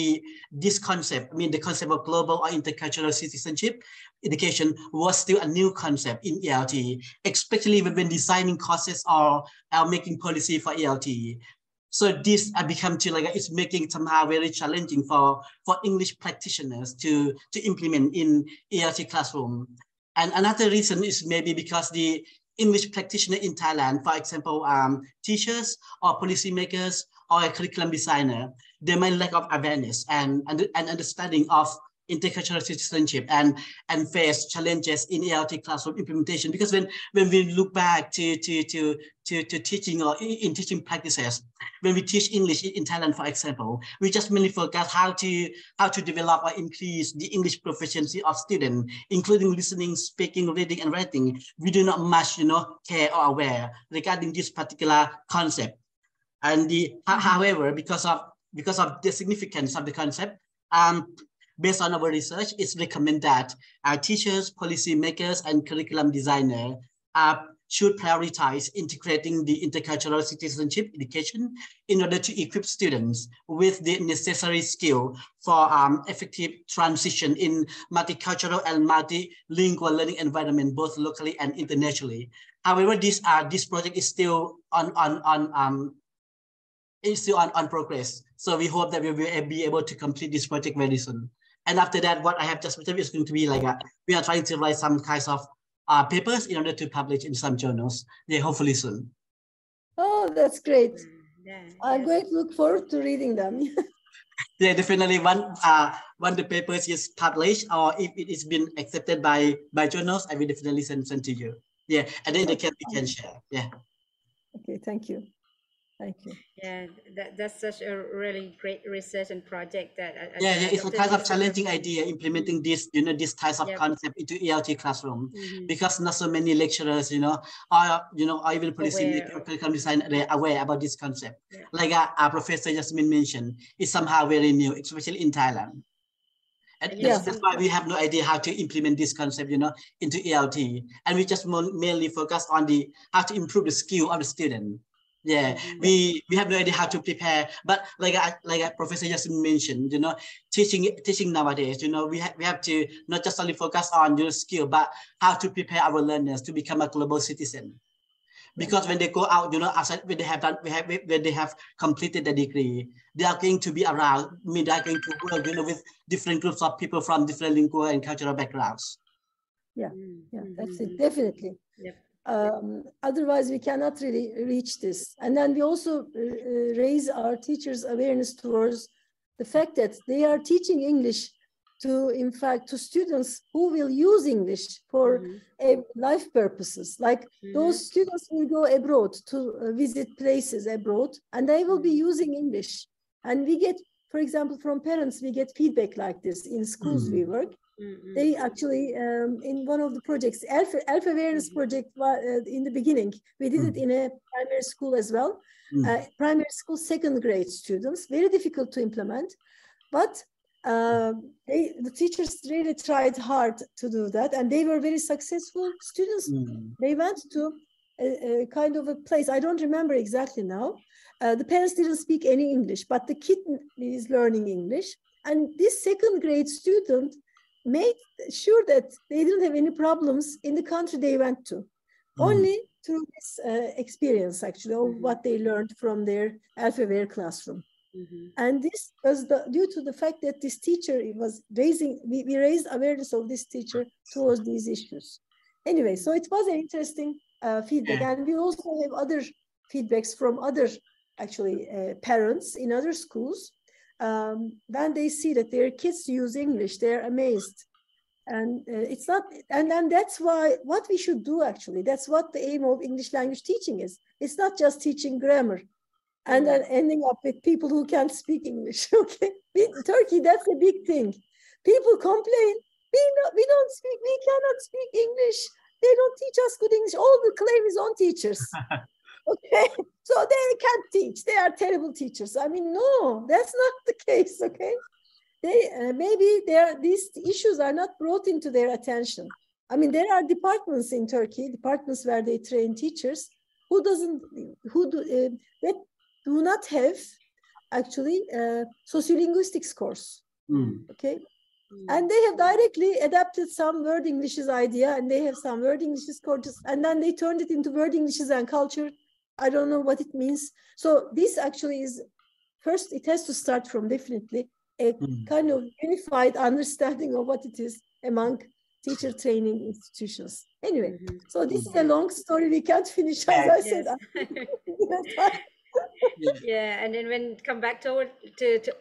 this concept. The concept of global or intercultural citizenship education was still a new concept in ELT, especially when designing courses or making policy for ELT. So this become it's making it somehow very challenging for English practitioners to implement in ELT classroom. And another reason is maybe because the English practitioner in Thailand, for example, teachers or policymakers or a curriculum designer, they might lack of awareness and understanding of intercultural citizenship and face challenges in ELT classroom implementation. Because when we look back to teaching or in teaching practices, when we teach English in Thailand, for example, we just mainly focus how to develop or increase the English proficiency of students, including listening, speaking, reading, and writing. We do not much, care or aware regarding this particular concept. And however, because of the significance of the concept, based on our research, it's recommended that teachers, policymakers, and curriculum designers should prioritize integrating the intercultural citizenship education in order to equip students with the necessary skill for effective transition in multicultural and multilingual learning environment, both locally and internationally. However, this project is still on progress. So we hope that we will be able to complete this project very soon. And after that, what I have just mentioned is going to be we are trying to write some kinds of papers in order to publish in some journals. Yeah, hopefully soon. Oh, that's great. Yeah, I'm going to look forward to reading them. Yeah, definitely. When the papers is published or if it is been accepted by journals, I will definitely send to you. Yeah, and then we can share. Yeah. Okay, thank you. Thank you. Yeah, that's such a really great research and project that. It's a kind of challenging idea implementing this, this types of concept into ELT classroom, because not so many lecturers, or even curriculum design, they're aware about this concept. Yeah. Like our Professor Yasemin mentioned, it's somehow very new, especially in Thailand. And that's why we have no idea how to implement this concept, into ELT, and we just mainly focus on how to improve the skill of the student. Yeah, we have no idea how to prepare, but like Professor Yasemin mentioned, teaching nowadays, we have to not just only focus on your skill, but how to prepare our learners to become a global citizen. Because when they go out, outside, when they have completed the degree, they are going to be around. They are going to work, with different groups of people from different lingual and cultural backgrounds. Yeah, that's it, definitely. Yep. Otherwise, we cannot really reach this. And then we also raise our teachers' awareness towards the fact that they are teaching English to, in fact, to students who will use English for life purposes. Like those students will go abroad to visit places abroad, and they will be using English. And we get, for example, from parents, we get feedback like this in schools we work. They actually, in one of the projects, Elf Awareness Project, in the beginning, we did it in a primary school as well. Primary school, second grade students, very difficult to implement, but the teachers really tried hard to do that, and they were very successful. Students, they went to a kind of a place, I don't remember exactly now. The parents didn't speak any English, but the kid is learning English. And this second grade student made sure that they didn't have any problems in the country they went to. Only through this experience, actually, of what they learned from their Alpha-Aware classroom. And this was due to the fact that this teacher was raising, we raised awareness of this teacher towards these issues. Anyway, so it was an interesting feedback. And we also have other feedbacks from other, actually, parents in other schools. When they see that their kids use English, they're amazed. And it's not, and then that's why what we should do, actually, that's what the aim of English language teaching is. It's not just teaching grammar and then ending up with people who can't speak English. Okay, in Turkey, that's a big thing. People complain, we don't speak, we cannot speak English. They don't teach us good English. All the claim is on teachers. Okay, so they can't teach. They are terrible teachers. I mean, no, that's not the case. Okay, they maybe these issues are not brought into their attention. I mean, there are departments in Turkey, departments where they train teachers that do not have actually sociolinguistics course. Okay, and they have directly adapted some word Englishes idea, and they have some word Englishes courses, and then they turned it into word Englishes and culture. I don't know what it means. So this actually is, first, it has to start from definitely a kind of unified understanding of what it is among teacher training institutions. Anyway, so this is a long story. We can't finish, as I said. Yeah, and then when come back to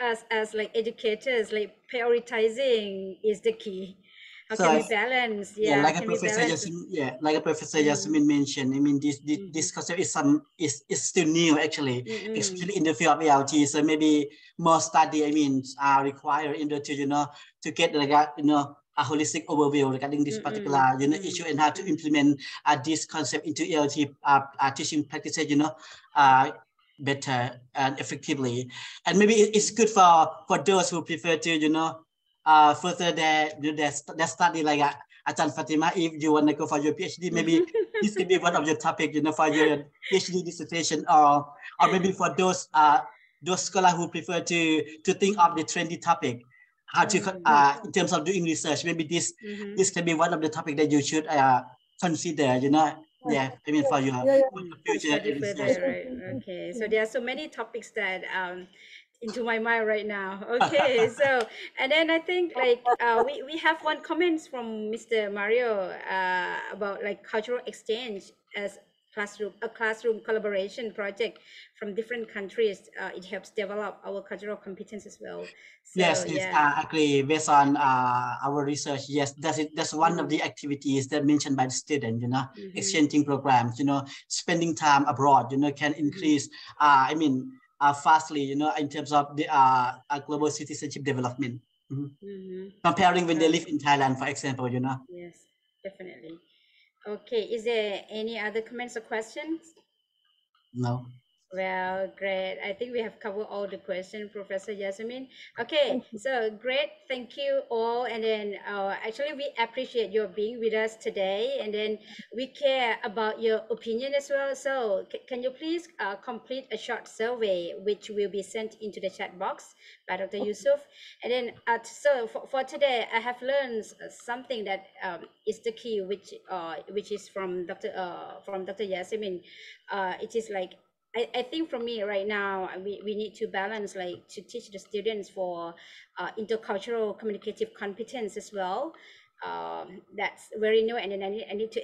us as like educators, like prioritizing is the key. How can we balance? Yeah, like a Professor Yasemin, like a Professor Yasemin mentioned, I mean, this concept is still new, actually, especially in the field of ALT. So maybe more study, I mean, are required in order to to get like a holistic overview regarding this particular issue, and how to implement this concept into ALT teaching practices, better and effectively. And maybe it's good for those who prefer to further their study, like Ajahn Fatima. If you want to go for your PhD, maybe this could be one of your topic, for your PhD dissertation, or maybe for those scholars who prefer to think of the trendy topic, how to in terms of doing research. Maybe this can be one of the topics that you should consider. Yeah, I mean, for your future research. Right? Okay, so there are so many topics that into my mind right now. Okay, so and then I think like we have one comments from Mr. Mario about like cultural exchange as a classroom collaboration project from different countries. It helps develop our cultural competence as well. So, yes, actually, based on our research, yes, that's one of the activities that mentioned by the student. Exchanging programs, spending time abroad, can increase. I mean, fastly, in terms of the global citizenship development. Comparing when they live in Thailand, for example, Yes, definitely. Okay, is there any other comments or questions? No. Well, great. I think we have covered all the questions, Professor Yasemin. Okay, so great. Thank you all. And then actually, we appreciate your being with us today. And then we care about your opinion as well. So can you please complete a short survey, which will be sent into the chat box by Dr. Yusuf. And then so for today, I have learned something that is the key, which is from Dr. Yasemin. It is like, I think for me right now, we need to balance, like to teach the students for intercultural communicative competence as well. That's very new, and then I need to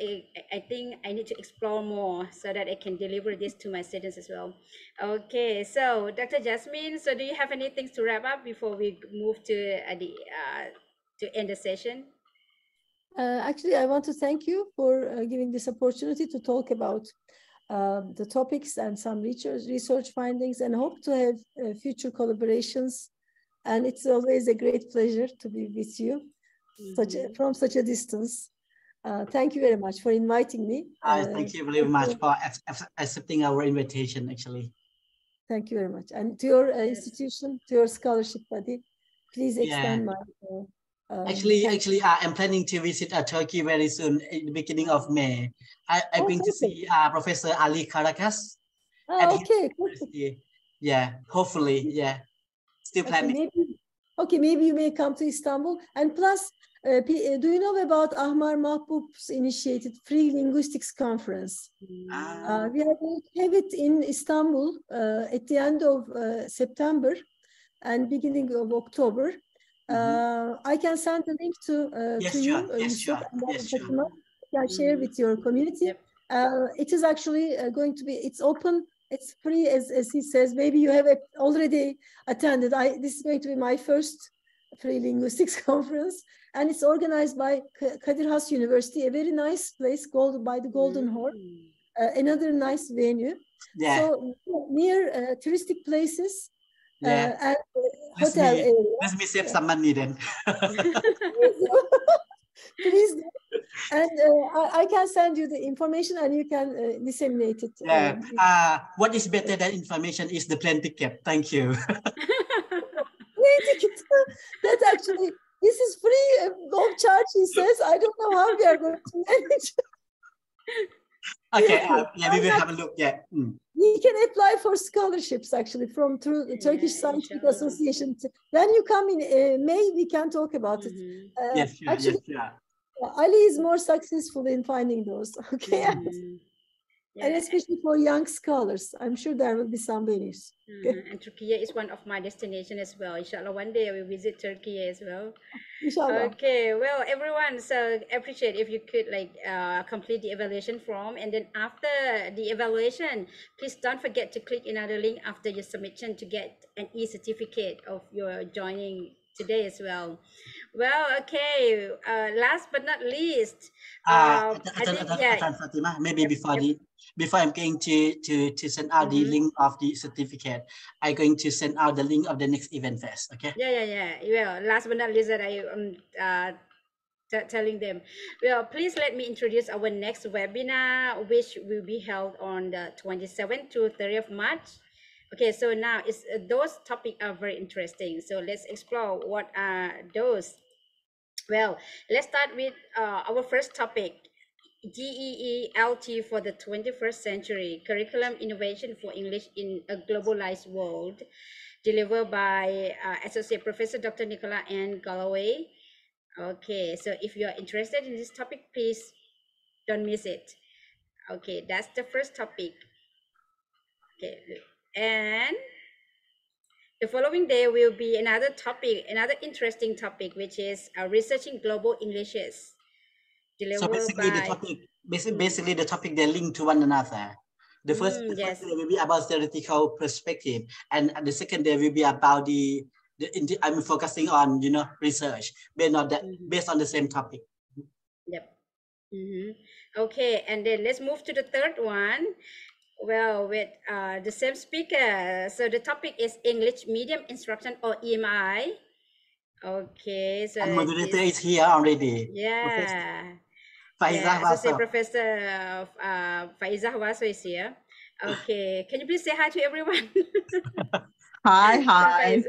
I think I need to explore more so that I can deliver this to my students as well. Okay, so Dr. Yasemin, so do you have anything to wrap up before we move to end the session? Actually, I want to thank you for giving this opportunity to talk about the topics and some research findings, and hope to have future collaborations. And it's always a great pleasure to be with you from such a distance. Thank you very much for inviting me. Thank you very much for accepting our invitation, actually. Thank you very much. And to your institution, to your scholarship body, please extend my... Actually, I'm planning to visit Turkey very soon, in the beginning of May. I'm going to see Professor Ali Karakas. Okay. Yeah, hopefully, yeah. Still planning. Maybe you may come to Istanbul. And plus, do you know about Ahmar Mahbub's initiated Free Linguistics Conference? We are going to have it in Istanbul at the end of September and beginning of October. I can send a link to you. Yes, sure. You can share with your community. Yep. It is actually going to be, it's open, it's free, as he says. Maybe you have already attended. This is going to be my first Free Linguistics Conference, and it's organized by Kadir Has University, a very nice place by the Golden Horn, another nice venue. Yeah. So near touristic places. And hotel area. Let me save some money then. Please do. And I can send you the information and you can disseminate it. What is better than information is the plane ticket. Thank you. Plane ticket. That actually, this is free of charge, he says. I don't know how we are going to manage. Okay, we will have a look. We can apply for scholarships actually through the Turkish Scientific Association. When you come in May, we can talk about it. Yes, sure. Actually, Ali is more successful in finding those. Okay. And especially for young scholars, I'm sure there will be some venues. And Turkey is one of my destinations as well. Inshallah, one day I will visit Turkey as well. Inshallah. Okay, well, everyone, so appreciate if you could complete the evaluation form, and then after the evaluation, please don't forget to click another link after your submission to get an e-certificate of your joining today as well. Well, okay. Last but not least, I think, Fatima, maybe before I'm going to send out the link of the certificate, I'm going to send out the link of the next event first. Okay. Yeah. Well, last but not least, that I am telling them. Well, please let me introduce our next webinar, which will be held on the 27th to 30th of March. Okay, so now those topics are very interesting. So let's explore what are those. Well, let's start with our first topic, GEELT for the 21st century, Curriculum Innovation for English in a Globalized World, delivered by Associate Professor Dr. Nicola N. Galloway. Okay, so if you are interested in this topic, please don't miss it. Okay, that's the first topic. Okay, and the following day will be another topic, another interesting topic, which is researching global Englishes. So basically, the topic they link to one another. The first day will be about theoretical perspective, and the second day will be about I'm focusing on research based on the same topic. Yep. Okay, and then let's move to the third one. Well, with the same speaker. So the topic is English Medium Instruction, or EMI. Okay, so and moderator is here already. Yeah. Faizah Professor Faizah Waso is here. Okay, can you please say hi to everyone? Hi.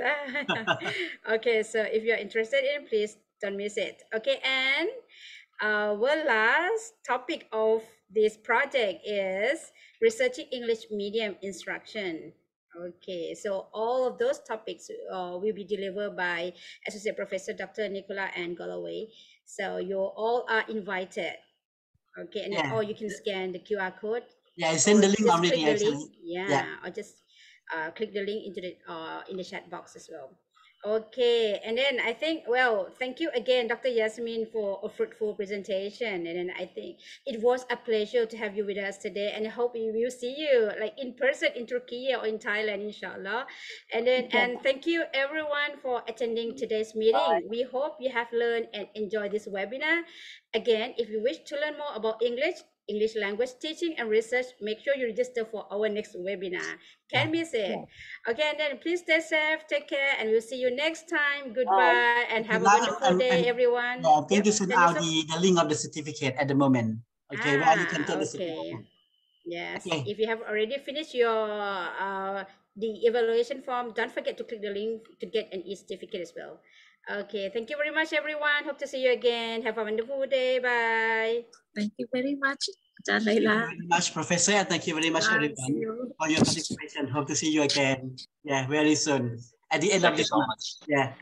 Okay, so if you're interested in, please don't miss it. Okay, and our last topic of this project is researching English medium instruction. Okay, so all of those topics will be delivered by Associate Professor Dr. Nicola N. Galloway. So you all are invited. Okay, and or you can scan the QR code. Yeah, send the link already. Or just click the link into the in the chat box as well. Okay, and then I think, well, thank you again, Dr. Yasemin, for a fruitful presentation. And then I think it was a pleasure to have you with us today. And I hope we will see you like in person in Turkey or in Thailand, inshallah. And then, and thank you everyone for attending today's meeting. We hope you have learned and enjoyed this webinar. Again, if you wish to learn more about English language teaching and research, make sure you register for our next webinar. Can't miss it. Okay, and then please stay safe, take care, and we'll see you next time. Goodbye, and have a wonderful day, everyone. Yeah, I'm going Yep, to send then out Yusuf. the link of the certificate at the moment. Okay, where you can take the Okay. certificate. Yes. Okay. If you have already finished your the evaluation form, don't forget to click the link to get an e-certificate as well. Okay. Thank you very much, everyone. Hope to see you again. Have a wonderful day. Bye. Thank you very much, Ajahn Thank you Laila. very much, Professor, and thank you very much, See everyone, you. for your participation. Hope to see you again. Yeah, very soon. At the end of this month. Yeah.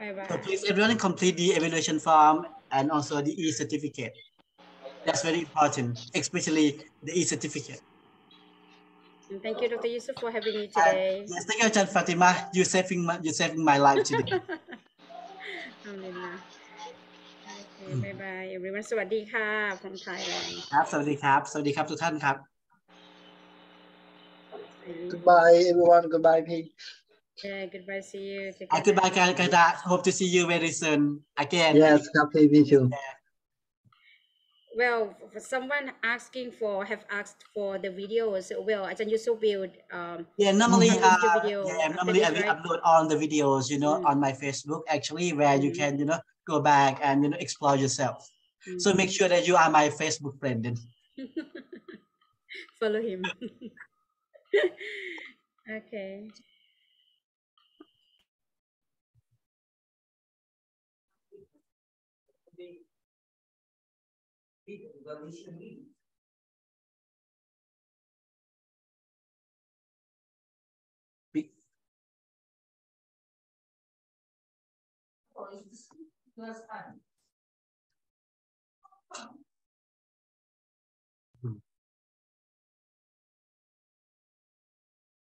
Bye bye. So please, everyone, complete the evaluation form and also the e-certificate. That's very important, especially the e-certificate. And thank you, Dr. Yusuf, for having me today. Yes, thank you, Ajahn Fatima. You're saving my life today. Alhamdulillah. Okay, bye bye everyone. สวัสดีค่ะ from Thailand. ครับสวัสดีครับสวัสดีครับทุกท่านครับ Goodbye, everyone. Goodbye, P. Yeah, goodbye. See you. Take Goodbye, care. Kata. Hope to see you very soon again. Yes, happy me too. Well, for someone have asked for the videos. Well, Ajahn Yusuf will Yeah, normally publish the video after normally this, I will right? upload all the videos, on my Facebook actually, where you can, go back and explore yourself. So make sure that you are my Facebook friend then. Follow him. Okay.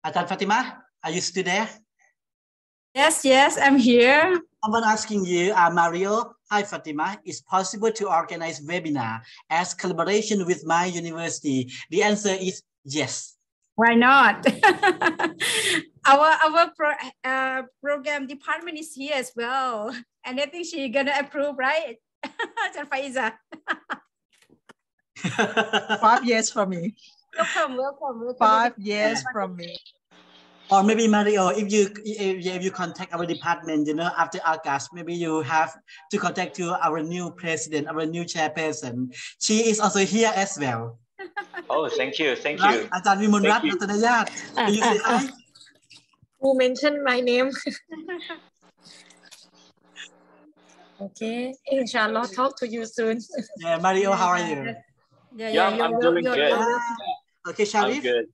Ajahn Fatima, are you still there? Yes, I'm here. Someone asking you, Mario, hi Fatima, is possible to organize webinar as collaboration with my university? The answer is yes. Why not? our program department is here as well, and I think she's gonna approve, right? Ajahn Faiza. 5 years from me. Welcome. 5 years from me. Or maybe Mario, if you contact our department, after August, maybe you have to contact to our new president, our new chairperson. She is also here as well. Oh, thank you. Right? Ajahn Vimonrat, Dr. Dayat, can you say hi? Who mentioned my name? Okay, inshallah, talk to you soon. Yeah, Mario, how are you? Yeah, I'm doing good. Okay, Sharif. I'm good.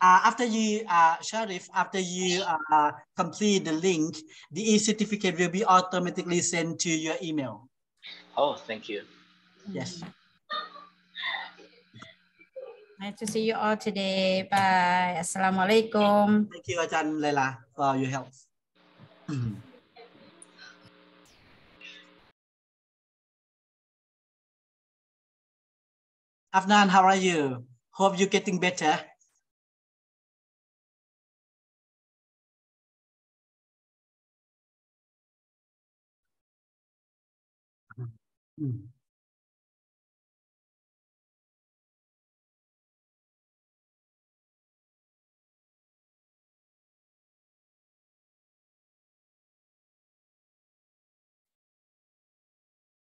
After you, Sharif, after you complete the link, the e-certificate will be automatically sent to your email. Oh, thank you. Yes. Nice to see you all today. Bye. Assalamualaikum. Thank you, Ajahn Laila, for your help. Afnan, how are you? Hope you're getting better.